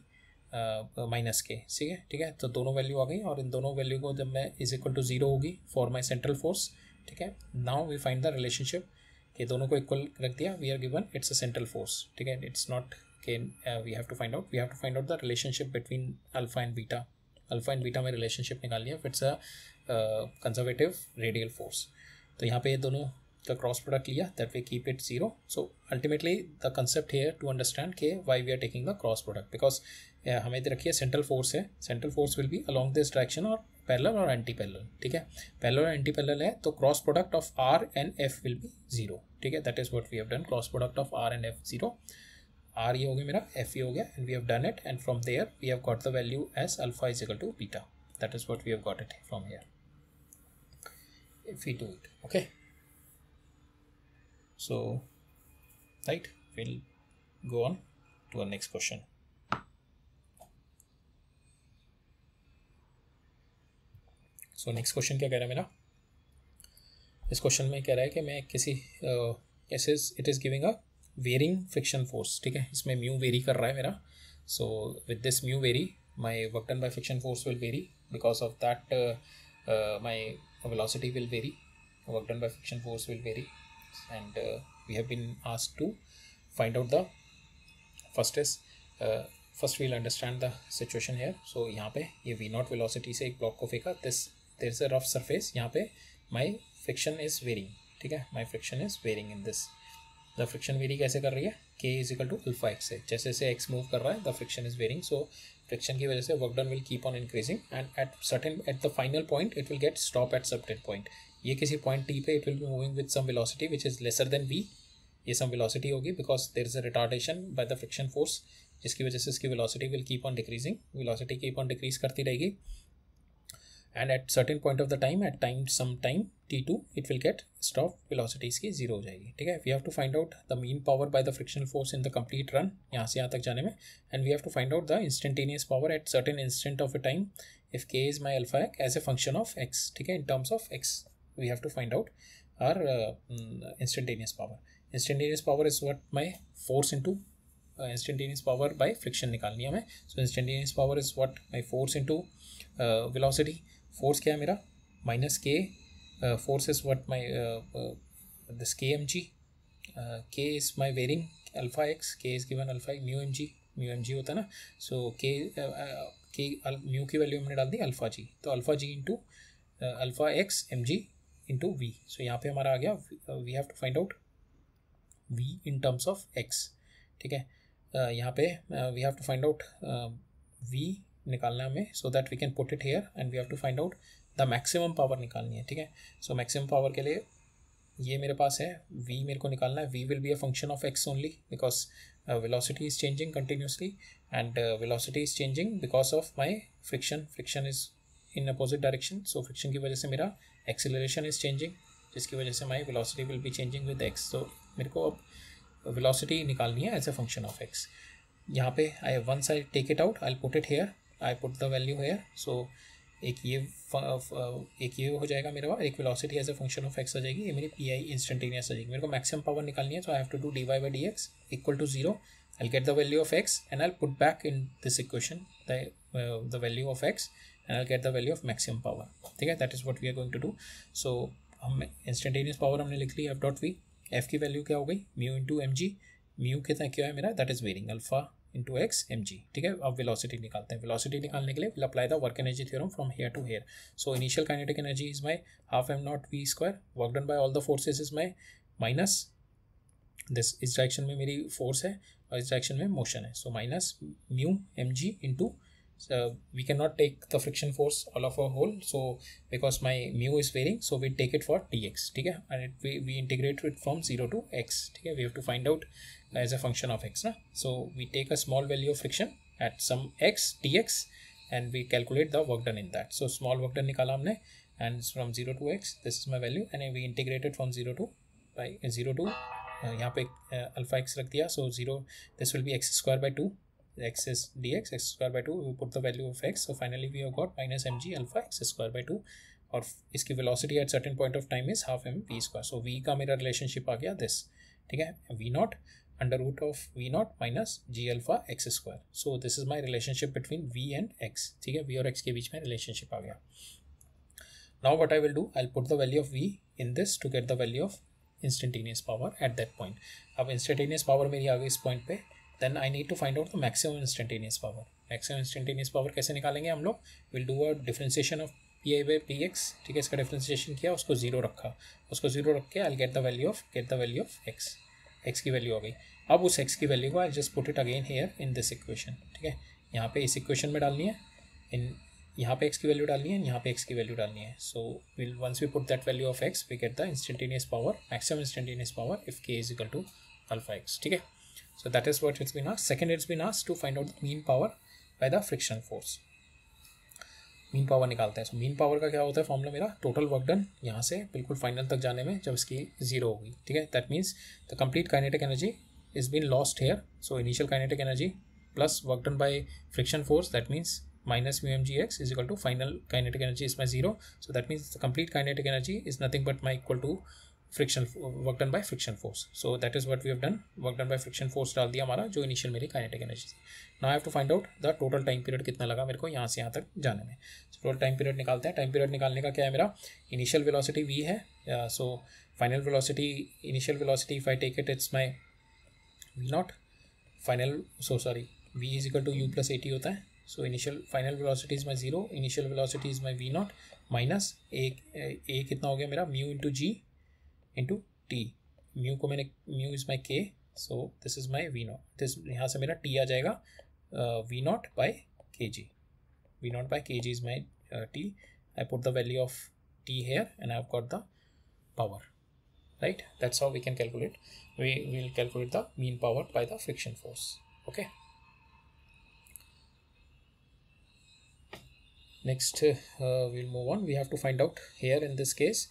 minus k, ठीक है. तो दोनों वैल्यू आ गई और इन दोनों वैल्यू को जब मैं इज इक्वल टू 0 होगी फॉर माई सेंट्रल फोर्स, ठीक है. Now we find the relationship कि दोनों को इक्वल रख दिया. We are given it's a central force, ठीक है. इट्स नॉट के we have to find out the relationship between alpha and beta. Alpha and beta में रिलेशनशिप निकाल लिया. It's a conservative radial force. तो यहाँ पे ये दोनों का क्रॉस प्रोडक्ट लिया, that we keep it 0. So ultimately the concept here to understand के why we are taking the cross product, because हमें रखिए सेंट्रल फोर्स है. Central force will be along this direction और पैरेलल और एंटी पैरेलल, ठीक है. पैरेलल और एंटी पैरेलल है तो cross product of r and f will be 0, ठीक है. That is what we have done. Cross product of r and f 0. R ये हो गया मेरा, एफ ये हो गया, and we have done it, and from there we have got the value as alpha is equal to beta. That is what we have got it from here if we do it. Okay, so right, we'll go on to our next question. So next question क्या कह रहा है मेरा, इस क्वेश्चन में कह रहा है कि मैं किसी it is giving a varying friction force, ठीक है. इसमें म्यू वेरी कर रहा है मेरा. So with this mu vary, my work done by friction force will vary. Because of that my velocity will vary, work done by friction force will vary, and we have been asked to find out the first we'll understand the situation here. So यहाँ पे ये v0 velocity से एक ब्लॉक को फेंका, there is a rough surface, यहाँ पे my friction is varying, ठीक है. my friction is varying in this. the friction vary कैसे कर रही है, k is equal to alpha x है. जैसे जैसे x मूव कर रहा है the friction is varying. so friction की वजह से work done will keep on increasing and at the final point it will get stop at certain point. ये किसी पॉइंट टी पे it will be moving with some velocity which is lesser than v. ये सम वेलोसिटी होगी because there is a retardation by the friction force, जिसकी वजह से इसकी velocity will keep on decreasing. Velocity keep on decrease करती रहेगी and at certain point of the time, at time some time t2 it will get stop, velocity इसकी 0 हो जाएगी, ठीक है. We have to find out the mean power by the friction force in the complete run, यहाँ से यहाँ तक जाने में, and we have to find out the instantaneous power at certain instant of a time if k is my alpha as a function of x, ठीक है. In terms of x we have to find out our instantaneous power. Instantaneous power is what my force into instantaneous power by friction निकालनी है हमें. So instantaneous power is what my force into velocity. Force क्या है मेरा, माइनस के. force is what my this kmg, k is my varying alpha x, k is given alpha mu mg होता है ना. so k mu की वैल्यू हमने डाल दी अल्फा जी, तो alpha g into alpha x m g into v. So यहाँ पे हमारा आ गया we have to find out v in terms of x, ठीक है. यहाँ पे we have to find out v निकालना है हमें, so that we can put it here, and we have to find out the maximum power निकालनी है, ठीक है. सो मैक्सिमम पावर के लिए ये मेरे पास है v मेरे को निकालना है. v will be a function of x only because velocity is changing continuously and velocity is changing because of my friction is in opposite direction. So friction की वजह से मेरा एक्सेलरेशन इज चेंजिंग, जिसकी वजह से my velocity will be changing with x. So मेरे को अब वेलोसिटी निकालनी है as a function of x. यहाँ पे I once I take it out I put it here, I put the value here. So एक ये हो जाएगा मेरा, एक velocity as a function of x आ जाएगी, ये मेरी पी आई इंस्टेंटेनियस आ जाएगी. मेरे को मैक्सिमम पावर निकालनी है, तो I have to do dy by dx equal to 0. I get the value of x and I put back in this equation the value of x and I get the value of maximum power, ठीक है. That is what we are going to do. So हम इंस्टेंटेनियस पावर हमने लिख ली f डॉट वी. f की वैल्यू क्या हो गई, mu into m g. Mu कितना क्या है मेरा, that is varying alpha into x m g, ठीक है. अब वेलोसिटी निकालते हैं. वेलोसिटी निकालने के लिए will apply the work energy theorem from here to here. So initial kinetic energy is my half m naught v square, work done by all the forces is my minus this, इस डायरेक्शन में मेरी फोर्स है और इस डायरेक्शन में मोशन है. So minus mu m g into we cannot take the friction force all of a whole, so because my mu is varying, so we take it for dx, ठीक है. and we integrate it from 0 to x, ठीक है. we have to find out as a function of x ना. so we take a small value of friction at some x dx and we calculate the work done in that. so small work done निकाला हमने and from 0 to x, this is my value, and we integrate it from 0 to by 0 to यहाँ पे अल्फा एक्स रख दिया, so 0 this will be x square by 2, x is dx, x square by 2, we put the value of x, so finally we have got minus mg alpha x square by 2 और इसकी velocity at certain point of time is half m v square, so v का मेरा relationship आ गया this, ठीक है, v naught under root of v naught minus g alpha x square, so this is my relationship between v and x, ठीक है, v और x के बीच में relationship आ गया. Now what I will do, I'll put the value of v in this to get the value of instantaneous power at that point. अब instantaneous power मेरी आ गई इस point पे, then I need to find out the maximum instantaneous power. Maximum instantaneous power कैसे निकालेंगे हम लोग? We'll do a differentiation of pi by px, ठीक है, इसका differentiation किया, उसको 0 रखा, उसको 0 रख के I'll get the value of x. x की वैल्यू आ गई. अब उस x की वैल्यू को I'll just put it again here in this equation, ठीक है, यहाँ पे इस equation में डालनी है, यहाँ पे x की वैल्यू डालनी है, यहाँ पे x की वैल्यू डालनी है. So once we put that value of x, we get the instantaneous power, maximum instantaneous power if k is equal to alpha x, ठीक है. So that is what it's been asked. Second, it's been asked to find out the mean power by the friction force. Mean power निकालते हैं. सो मीन पावर का क्या होता है फॉर्मूला मेरा, टोटल वर्क डन यहाँ से बिल्कुल फाइनल तक जाने में जब इसकी 0 होगी, ठीक है, that means the complete kinetic energy is been lost here. So initial kinetic energy plus work done by friction force, that means minus mu mg x is equal to final kinetic energy is my 0. So that means the complete kinetic energy is nothing but my equal to friction work done by friction force. So that is what we have done, work done by friction force डाल दिया हमारा जो इनिशियल मेरी काइनेटिक एनर्जी थी. Now I have to find out the total time period कितना लगा मेरे को यहाँ से यहाँ तक जाने में. सो टोटल टाइम पीरियड निकालते हैं. टाइम पीरियड निकालने का क्या है मेरा, इनिशियल वेलोसिटी v है, so final velocity, initial velocity if I take it it's my v naught, final v is equal to u plus at होता है. So initial final velocity is my 0, initial velocity is my v naught minus a कितना हो गया मेरा, mu into g into t, mu को मैंने, mu is my k, so this is my v naught, this यहाँ से मेरा t आ जाएगा, v naught by kg, v naught by kg is my t. I put the value of t here and I've got the power, right? That's how we can calculate, we will calculate the mean power by the friction force. Okay. Next we'll move on. We have to find out here in this case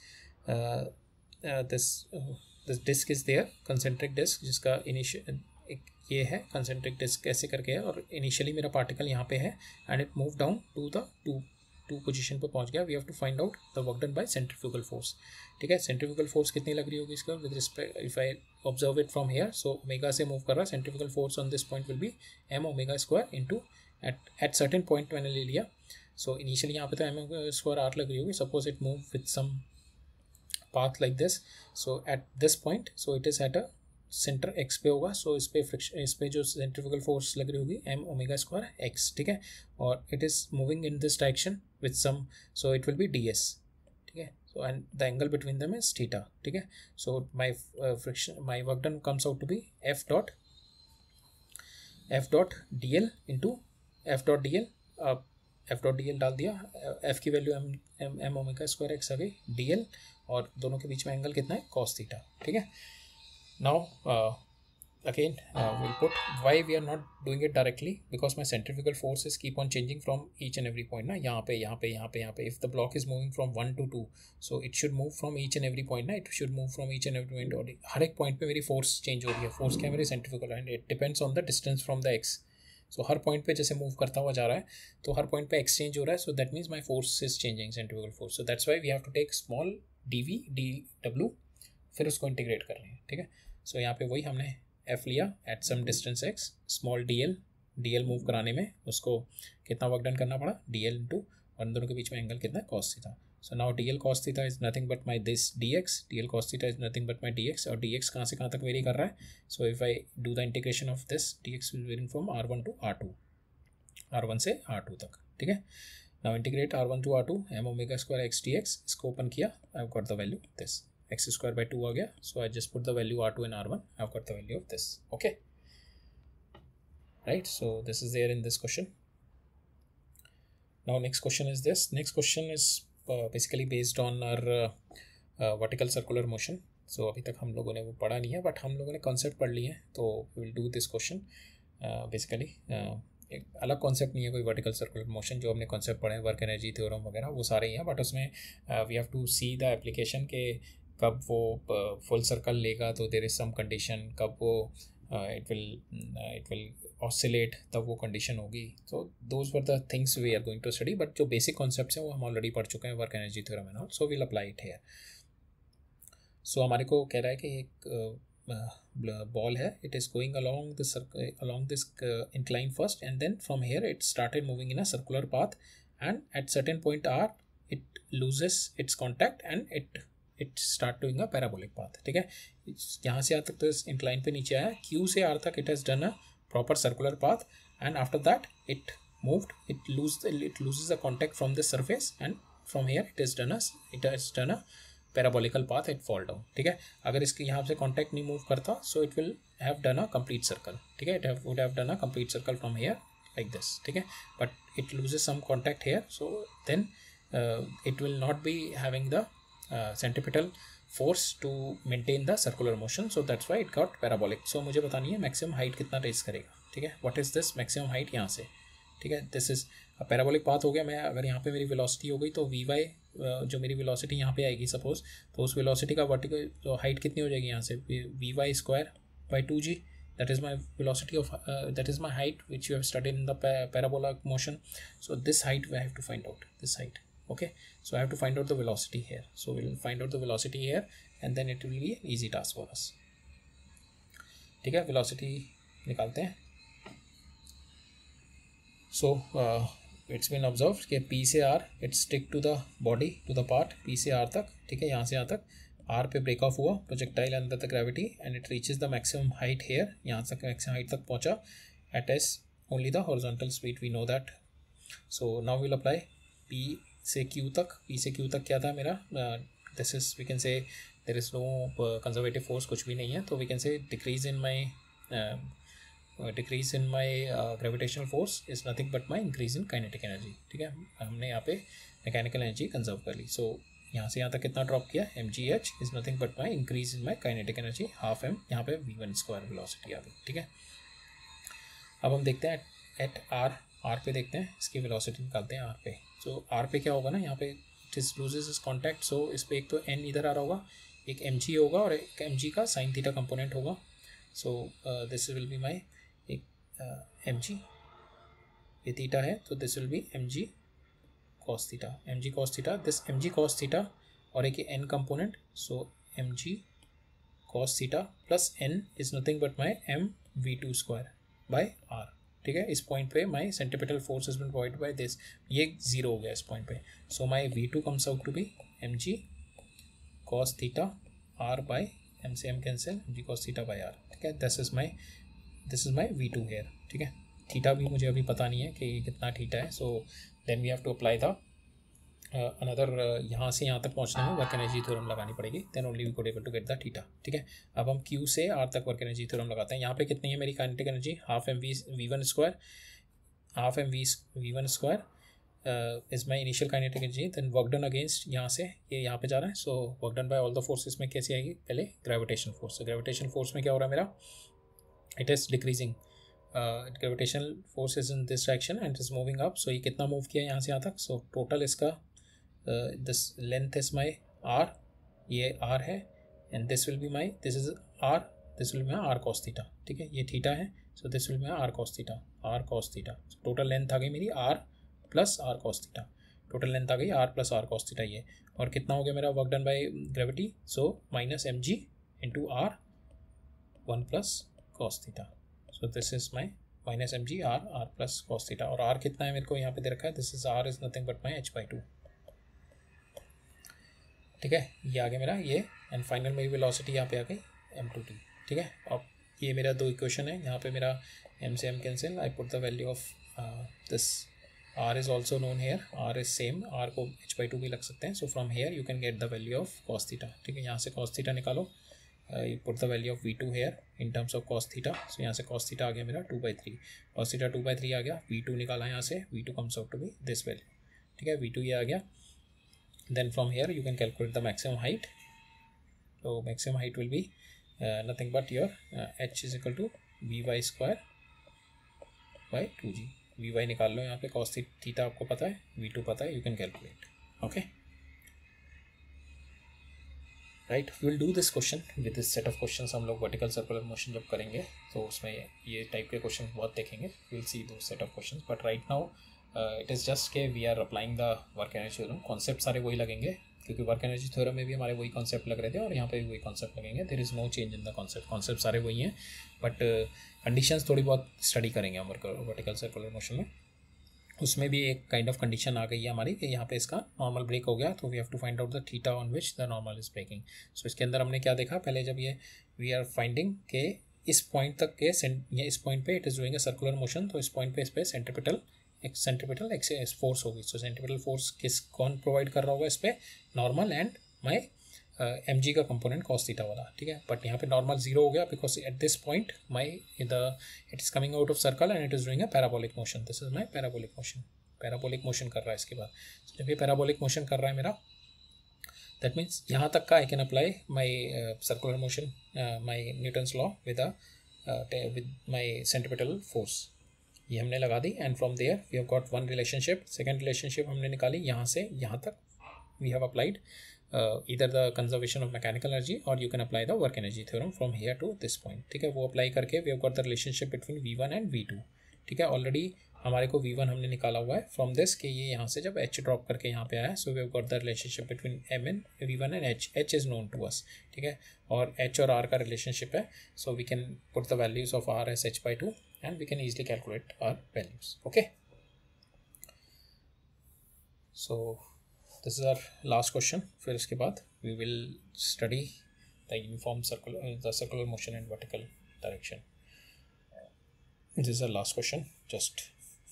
this disk is there, concentric disk जिसका initial ये है concentric disk ऐसे करके है, और initially मेरा particle यहाँ पे है and it moved down to the two position पे पहुँच गया. We have to find out the work done by centrifugal force, ठीक है. centrifugal force कितनी लग रही होगी इसका with respect, if I observe it from here, so omega से move कर रहा है, centrifugal force on this point will be m omega square into at certain point मैंने ले लिया. So initially यहाँ पे तो m square r लग रही होगी, suppose it move with some path like this, so at this point, so it is at a center x पे होगा, so इस पे फ्रिक्शन, इस पे जो centrifugal force लग रही होगी m omega square x, ठीक है, और it is moving in this direction with some, so it will be ds, ठीक है. So and the angle between them is theta, ठीक है. So my friction, my work done comes out to be f dot dl into f dot dl डाल दिया, f की value m omega square x आ गई, dl, और दोनों के बीच में एंगल कितना है, cos थीटा, ठीक है. Now again we'll put why we are not doing it directly, because my centrifugal forces keep on changing from each and every point ना, यहाँ पे if the block is moving from 1 to 2, so it should move from each and every point ना, it should move from each and every point, और हर एक point पे मेरी force change हो रही है, force क्या है मेरी centrifugal, and it depends on the distance from the x. So her point पे जैसे मूव करता हुआ जा रहा है तो हर पॉइंट पे एक्सचेंज हो रहा है, so that means my force is changing, centrifugal force. So that's why we have to take small dv फिर उसको इंटीग्रेट कर लेंगे, ठीक है. सो यहाँ पे वही हमने f लिया at some distance x, small dl move कराने में उसको कितना वर्क डन करना पड़ा, dl इंटू, और इन दोनों के बीच में एंगल कितना, cos theta. So now dl cos theta is nothing but my this dx, dl cos theta is nothing but my dx, और dx कहाँ से कहाँ तक वेरी कर रहा है. So if I do the integration of this, dx will vary from r1 to r2, r1 से r2 तक, ठीक है. Now integrate r1 to r2, m omega square x dx, इसको ओपन किया, I've got the value this, x square by 2 आ गया. So I just put the value r2 and r1, I've got the value of this. Okay, right. So this is there in this question. Now next question is this. Next question is basically based on our vertical circular motion. So अभी तक हम लोगों ने वो पढ़ा नहीं है, बट हम लोगों ने कॉन्सेप्ट पढ़ लिए हैं, तो will do this question. Basically एक अलग कॉन्सेप्ट नहीं है कोई वर्टिकल सर्कुलर मोशन, जो हमने कॉन्सेप्ट पढ़े हैं वर्क एनर्जी थ्योरम वगैरह वो सारे ही हैं, बट उसमें we have to see the application के कब वो फुल सर्कल लेगा तो देर इज सम कंडीशन, कब वो इट विल ऑसिलेट तब वो कंडीशन होगी. तो those were the things we are going to study, but जो बेसिक कॉन्सेप्ट्स हैं वो हम ऑलरेडी पढ़ चुके हैं, work energy theorem and all, so will apply it here. So हमारे को कह रहा है कि एक बॉल है, it is going along this incline first, and then from here it started moving in a circular path, and at certain point r it loses its contact and it start doing a parabolic path. ठीक है, यहाँ से यहाँ तक तो इस incline पे नीचे आया, q से r तक it has done a proper circular path, and after that it moved, it loses the contact from the surface, and from here it has done a parabolical path at fall down. ठीक है, अगर इसके यहाँ से कॉन्टैक्ट नहीं मूव करता so it will have done a complete circle. ठीक है, it would have done a complete circle from here like this. ठीक है, but it loses some contact here, so then it will not be having the centripetal force to maintain the circular motion, so that's why it got parabolic. So मुझे बतानी है मैक्सिमम हाइट कितना रेज करेगा. ठीक है, what is this maximum height यहाँ से. ठीक है, दिस इज पैराबोलिक पाथ हो गया. मैं अगर यहाँ पे मेरी वेलोसिटी हो गई तो वी वाई जो मेरी वेलोसिटी यहाँ पे आएगी सपोज, तो उस वेलोसिटी का वर्टिकल जो हाइट कितनी हो जाएगी यहाँ से, v y square by 2g. That is my velocity of that is my height which you have studied in the parabolic motion. So this height we have to find out, this height. Okay, so I have to find out the velocity here. So will find out the velocity here and then it will be an easy task for us. ठीक है, वेलोसिटी निकालते हैं. सो इट्स बीन ऑब्जर्व कि P से R it stick to the body, to the part P से R तक. ठीक है, यहाँ से यहाँ तक R पे ब्रेक ऑफ हुआ projectile under the gravity and it reaches the maximum height here. यहाँ तक मैक्सिमम हाइट तक पहुँचा at as only the horizontal speed, we know that. So now will apply P से Q तक. P से Q तक क्या था मेरा, this is we can say there is no conservative force, कुछ भी नहीं है, तो we can say decrease in my decrease in my gravitational force is nothing but my increase in kinetic energy. ठीक है, हमने यहाँ पे मैकेनिकल एनर्जी कंजर्व कर ली. सो यहाँ से यहाँ तक कितना ड्रॉप किया, mgh is nothing but my increase in my kinetic energy half m. यहाँ पे v1 स्क्वायर वेलोसिटी आ गई. ठीक है, अब हम देखते हैं एट r पे देखते हैं इसकी वेलोसिटी निकालते हैं r पे. सो r पे क्या होगा ना, यहाँ पे it is loses is contact, so इस पर एक तो n इधर आ रहा होगा, एक mg होगा और एक mg का साइन थीटा कंपोनेंट होगा. So this will be my एक mg, ये थीटा है तो this will be mg cos theta, mg cos theta, this mg cos theta और एक n component. So mg cos theta plus n is nothing but my m v2 square by r. ठीक है, इस पॉइंट पे my centripetal force is been provided by this, ये 0 हो गया इस पॉइंट पे. So my v2 comes out to be mg cos theta r by m से m cancel, mg cos theta by r. ठीक है, this is my v2 hair. ठीक है, थीटा भी मुझे अभी पता नहीं है कि कितना थीटा है. So then we have to apply the another, यहाँ से यहाँ तक पहुँचने में वर्क एनर्जी थ्योरम लगानी पड़ेगी, then only we could able to get the theta. ठीक है, अब हम Q से R तक वर्क एनर्जी थ्योरम लगाते हैं. यहाँ पे कितनी है मेरी kinetic energy, half m v one square, half m v one square is my initial kinetic energy. Then work done against यहाँ से ये यहाँ पे जा रहा है. सो work done by all the forces में कैसे आएगी, पहले ग्रेविटेशन फोर्स. ग्रेविटेशन फोर्स में क्या हो रहा है मेरा, it is decreasing, gravitational force is in this direction and is moving up. So ये कितना मूव किया यहाँ से यहाँ तक. सो टोटल इसका this length is my r, ये r है and this will be my, this is r, this will be my r cos theta. ठीक है, ये थीटा है, so this will be my r cos theta, r cos theta. Total length आ गई मेरी r plus r cos theta, total length आ गई r plus r cos theta. ये और कितना हो गया मेरा work done by gravity, so minus mg into r 1 plus cos theta. So this is my minus mg r plus cos theta. और r कितना है मेरे को यहाँ पे दे रखा है, this is r is nothing but my h/2. ठीक है, ये आ गया मेरा ये, एंड फाइनल मेरी वेलोसिटी यहाँ पे आ गई m/t. ठीक है, अब ये मेरा दो इक्वेशन है, यहाँ पे मेरा m से m cancel, I put the value of this r is also known here, r is same, r को h/2 भी लग सकते हैं. So from here you can get the value of cos theta. ठीक है, यहाँ से cos थीटा निकालो, you put the value of v2 here in terms of cos theta. So यहाँ से cos थीटा आ गया मेरा 2/3, cos थीटा 2/3 आ गया. v2 निकाला यहाँ से, v2 comes out to be this value. ठीक है, v2 ये आ गया. Then from here you can calculate the maximum height. So maximum height will be nothing but your h is equal to vy square by 2g. vy निकाल लो यहाँ पे, cos थीटा आपको पता है, v2 पता है, you can calculate. Okay. Right. Will do this question with this set of questions. हम लोग वर्टिकल सर्कुलर मोशन जब करेंगे तो उसमें ये टाइप के क्वेश्चन बहुत देखेंगे. विल सी दो set of questions, but right now it is just के we are applying the work energy theorem. Concept सारे वही लगेंगे क्योंकि वर्क एनर्जी थ्योरम में भी हमारे वही कॉन्सेप्ट लग रहे थे और यहाँ पे भी वही कॉन्सेप्ट लगेंगे. There is no change in the concept. Concept सारे वही हैं, बट कंडीशंस थोड़ी बहुत स्टडी करेंगे हम वर्टिकल सर्कुलर मोशन में. उसमें भी एक काइंड ऑफ कंडीशन आ गई है हमारी कि यहाँ पे इसका नॉर्मल ब्रेक हो गया, तो we have to find out the theta on which the normal is breaking. So इसके अंदर हमने क्या देखा पहले, जब ये वी आर फाइंडिंग के इस पॉइंट तक के ये इस पॉइंट पे it is doing a circular motion, तो इस पॉइंट पे इस पर सेंट्रीपिटल एक्स फोर्स होगी. सो सेंट्रीपिटल फोर्स कौन प्रोवाइड कर रहा होगा इस पर, नॉर्मल एंड माई mg का कंपोनेंट cos थीटा वाला. ठीक है, बट यहाँ पे नॉर्मल जीरो हो गया because at this point it is coming out of circle and it is doing a parabolic motion. This is my parabolic motion. Parabolic motion कर रहा है इसके बाद. जब ये पैराबोलिक मोशन कर रहा है मेरा, दैट मीन्स यहाँ तक का I can apply my circular motion, my Newton's law with my centripetal force. ये हमने लगा दी and from there we have got one relationship. Second relationship हमने निकाली यहाँ से यहाँ तक. We have applied either the conservation of mechanical energy or you can apply the work energy theorem from here to this point. ठीक है, वो अप्लाई करके we have got the relationship between V1 and V2. ठीक है, ऑलरेडी हमारे को V1 हमने निकाला हुआ है फ्रॉम दिस कि ये यहाँ से जब H ड्रॉप करके यहाँ पे आया, so we have got the relationship between V1 and H. H is known to us. ठीक है, और H और R का रिलेशनशिप है, so we can put the values of R as H/2 and we can easily calculate r values. Okay, so this is our last question. फिर इसके बाद we will study the uniform circular motion in vertical direction. This is our last question. Just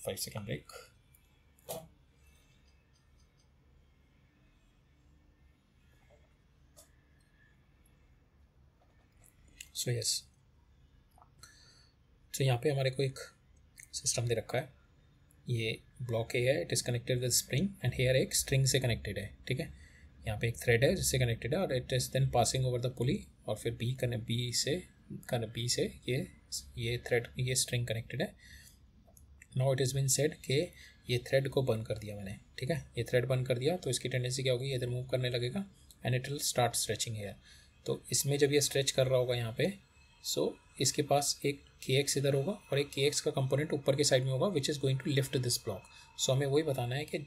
5 second break. So yes, तो यहाँ पे हमारे को एक सिस्टम दे रखा है. ये ब्लॉक ए है, it is connected with spring and here एक स्ट्रिंग से कनेक्टेड है. ठीक है, यहाँ पे एक थ्रेड है जिससे कनेक्टेड है और it is then passing over the pulley और फिर बी से ये थ्रेड ये स्ट्रिंग कनेक्टेड है. Now it is been said कि ये थ्रेड को बंद कर दिया मैंने. ठीक है, ये थ्रेड बंद कर दिया तो इसकी टेंडेंसी क्या होगी, इधर मूव करने लगेगा and it will start stretching here. तो इसमें जब ये स्ट्रेच कर रहा होगा यहाँ पे, सो इसके पास एक kx इधर होगा और एक kx का कंपोनेंट ऊपर के साइड में होगा which is going to lift this block. So हमें वही बताना है कि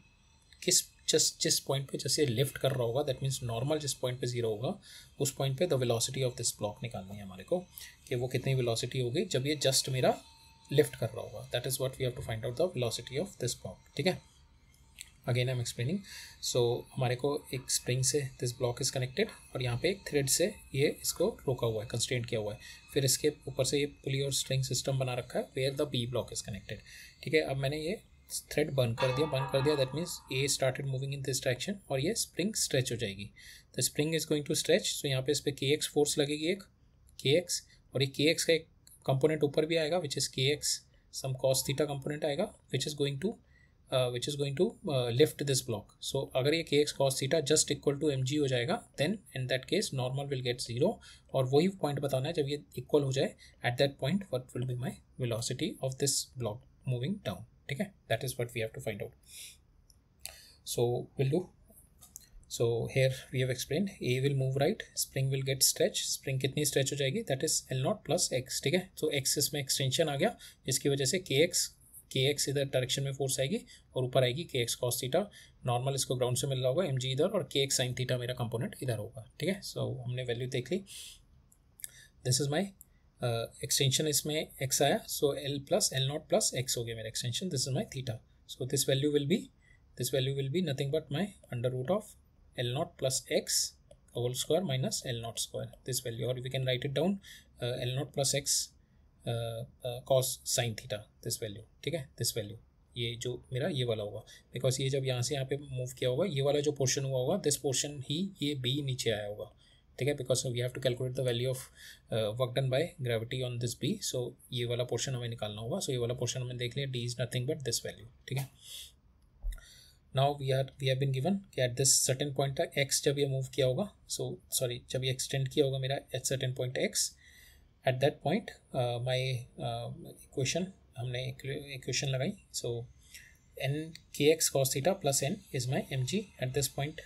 जिस पॉइंट पे जैसे लिफ्ट कर रहा होगा, दैट मीन्स नॉर्मल जिस पॉइंट पे जीरो होगा उस पॉइंट पे the velocity of this block निकालनी है हमारे को कि वो कितनी वेलोसिटी होगी जब ये जस्ट मेरा लिफ्ट कर रहा होगा. That is what we have to find out the velocity of this block. ठीक है, again I am explaining. So हमारे को एक स्प्रिंग से दिस ब्लॉक इज़ कनेक्टेड और यहाँ पे एक थ्रेड से ये इसको रोका हुआ है, कंस्ट्रेंट किया हुआ है. फिर इसके ऊपर से ये पुली और स्ट्रिंग सिस्टम बना रखा है where the B block is connected. ठीक है, अब मैंने ये थ्रेड बंद कर दिया. That means A started moving in this direction और ये स्प्रिंग स्ट्रेच हो जाएगी. The spring is going to stretch. So यहाँ पे इस पर kx फोर्स लगेगी, एक kx, और ये kx का एक कंपोनेंट ऊपर भी आएगा which is kx some cos theta component आएगा which is going to lift this block. So अगर ये kx cos theta just equal to mg हो जाएगा, then in that case normal will get zero. और वही पॉइंट बताना है जब ये इक्वल हो जाए, at that point what will be my velocity of this block moving down. ठीक है, that is what we have to find out. So we'll do. So here we have explain A will move right, spring will get stretch. Spring कितनी स्ट्रेच हो जाएगी, that is L0 plus x. ठीक है, तो x इसमें एक्सटेंशन आ गया जिसकी वजह से kx इधर डायरेक्शन में फोर्स आएगी और ऊपर आएगी kx cos थीटा. नॉर्मल इसको ग्राउंड से मिल रहा होगा mg इधर और kx sin थीटा मेरा कंपोनेंट इधर होगा. ठीक है, सो हमने वैल्यू देख ली. दिस इज माई एक्सटेंशन, इसमें x आया, सो L0 प्लस x हो गया मेरा extension. This is my theta. So this value will be nothing but my under root of L0 plus x whole square minus L0 square. This value, और we can write it down L0 plus x cos sin theta. This value. ठीक है, दिस वैल्यू ये जो मेरा ये वाला होगा बिकॉज ये जब यहाँ से यहाँ पे मूव किया होगा, ये वाला जो पोर्शन हुआ होगा, दिस पोर्शन ही ये b नीचे आया होगा. ठीक है, because we have to calculate the value of work done by gravity on this b. So ये वाला पोर्शन हमें निकालना होगा. सो ये वाला पोर्शन हमें देख लिया, d is nothing but this value. ठीक है, now we have been given कि एट दिस सर्टेन पॉइंट तक x जब ये मूव किया होगा, सो सॉरी जब ये एक्सटेंड किया होगा मेरा eight certain point x, eight that point my equation हमने इक्वेशन लगाई. सो n kx cos theta plus n is my mg. At this point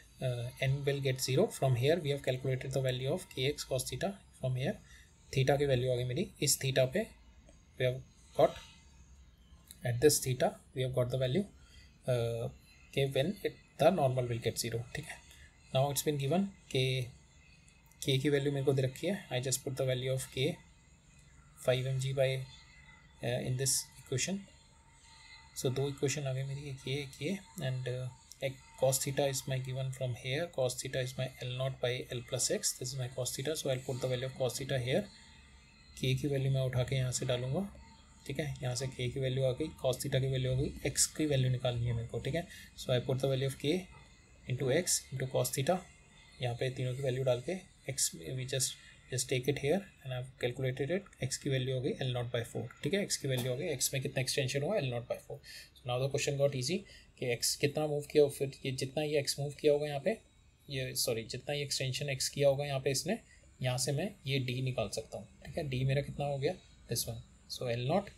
n will get 0. From here we have calculated the value of kx cos theta. From here theta की वैल्यू आ गई मेरी इस थीटा पे. We have got at this theta we have got the value k when the normal will get 0. ठीक है. Now it's been given k की वैल्यू मेरे को दे रखी है. I just put the value of k 5 mg by in this equation. So दो इक्वेशन आ गई मेरी, एक ये एंड एक cos theta is my given from here. Cos theta is my L naught by L plus x. This is my cos theta. So I'll put the value of cos theta here. k की वैल्यू मैं उठा के यहाँ से डालूंगा. ठीक है, यहाँ से k की वैल्यू आ गई, cos theta की वैल्यू आ गई, x की वैल्यू निकालनी है मेरे को. ठीक है, so I put the value of k into x into cos theta. यहाँ पे तीनों की वैल्यू डाल के x we just take it here and I've calculated it. x की वैल्यू हो गई L naught by 4. ठीक है, x की वैल्यू हो गई, x में कितना एक्सटेंशन हुआ L naught by 4. So now the question got easy कि x कितना मूव किया, फिर ये जितना ये x मूव किया होगा यहाँ पे, ये सॉरी जितना ये एक्सटेंशन x किया होगा यहाँ पे इसने, यहाँ से मैं ये d निकाल सकता हूँ. ठीक है, d मेरा कितना हो गया this one. So L naught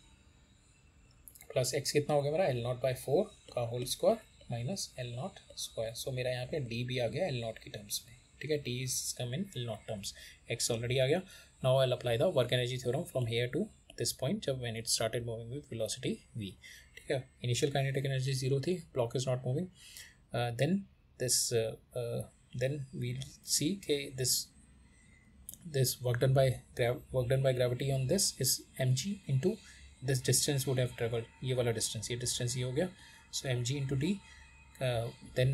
plus x कितना हो गया मेरा L naught by 4 का whole square minus L naught square. So मेरा यहाँ पे d भी आ गया L naught की टर्म्स में. ठीक है, t is come in L naught terms. X already आ गया. Now I will apply the work energy theorem from here to this point जब when it started moving with velocity v. ठीक है, इनिशियल काइनेटिक एनर्जी 0 थी, block is not moving. Then we'll see के this work done by gravity on this is mg into this distance would have traveled. ये वाला डिस्टेंस, ये डिस्टेंस ये हो गया. सो mg into d. Then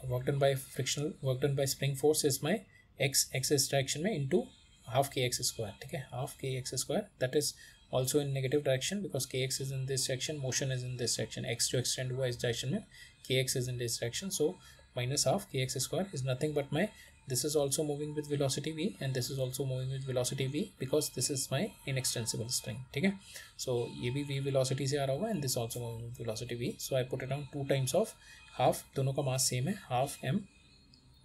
work done by spring force is my x इस डायरेक्शन में into half kx square. ठीक है, half kx square that is also in negative direction because kx is in this direction, motion is in this direction. x जो extend हुआ इस डायरेक्शन में, kx is in this direction, so minus half kx square is nothing but my, this is also moving with velocity v and this is also moving with velocity v because this is my inextensible string. ठीक है, so ये भी v velocity से आ रहा होगा and this also moving with velocity v. So I put it down 2 times of half, दोनों का मास सेम है, half m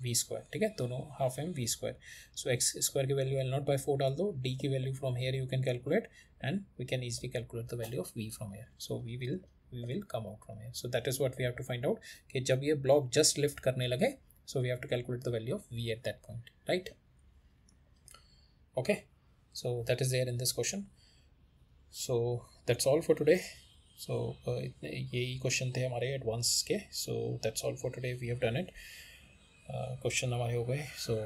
v square. ठीक है, दोनों half m v square. So x square की वैल्यू L naught by 4 डाल दो, d की value from here you can calculate and we can easily calculate the value of v from here. So we will come out from here. So that is what we have to find out कि जब ये ब्लॉक जस्ट लिफ्ट करने लगे, so we have to calculate the value of v at that point, right? Okay, so that is there in this question. So that's all for today. So यही क्वेश्चन थे हमारे एडवांस के. So that's all for today. We have done it. Question हमारे हो गए. So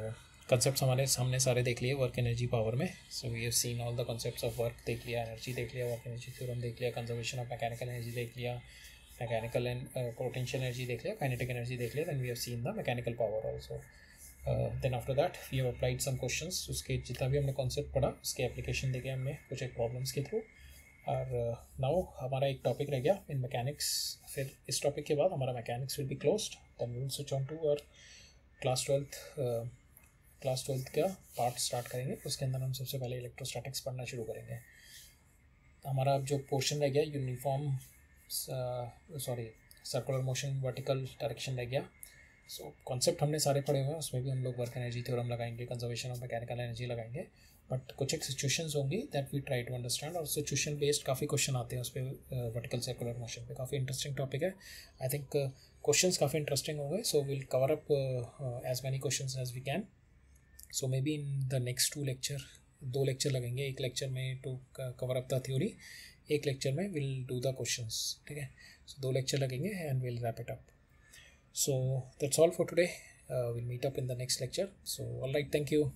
कंसेप्ट्स हमारे सामने सारे देख लिए वर्क एनर्जी पावर में. So we have seen all the concepts of work देख लिया, एनर्जी देख लिया, वर्क एनर्जी थ्योरम देख लिया, कंजर्वेशन ऑफ मैकेनिकल एनर्जी देख लिया, मैकेनिकल एंड पोटेंशियल एनर्जी देख लिया, काइनेटिक एनर्जी देख लिया. Then we have seen the mechanical power also. Then after that we have applied some questions. उसके जितना भी हमने कॉन्सेप्ट पढ़ा उसके एप्लीकेशन देखे हमने कुछ एक प्रॉब्लम्स के थ्रू. और नाउ हमारा एक टॉपिक रह गया इन मैकेनिक्स. फिर इस टॉपिक के बाद हमारा mechanics will be closed. Then we will switch on to और क्लास 12th का पार्ट स्टार्ट करेंगे. उसके अंदर हम सबसे पहले इलेक्ट्रोस्टैटिक्स पढ़ना शुरू करेंगे. हमारा अब जो पोर्शन रह गया uniform circular motion vertical direction रह गया. सो कॉन्सेप्ट हमने सारे पढ़े हुए हैं, उसमें भी हम लोग वर्क एनर्जी थ्योरम लगाएंगे, कंजर्वेशन ऑफ मैकेनिकल एनर्जी लगाएंगे. बट कुछ एक सिचुएशंस होंगी that we try to understand. और सिचुएशन बेस्ड काफ़ी क्वेश्चन आते हैं उस पर वर्टिकल सर्कुलर मोशन पे. काफ़ी इंटरेस्टिंग टॉपिक है. आई थिंक क्वेश्चंस काफ़ी इंटरेस्टिंग होंगे. So we'll cover up as many questions as we can. So maybe in the next 2 lecture लगेंगे. एक लेक्चर में to cover up the theory, एक लेक्चर में विल डू द क्वेश्चंस. ठीक है, सो 2 लेक्चर लगेंगे and we'll wrap it up. So that's all for today. We'll meet up in the next lecture. So alright, thank you.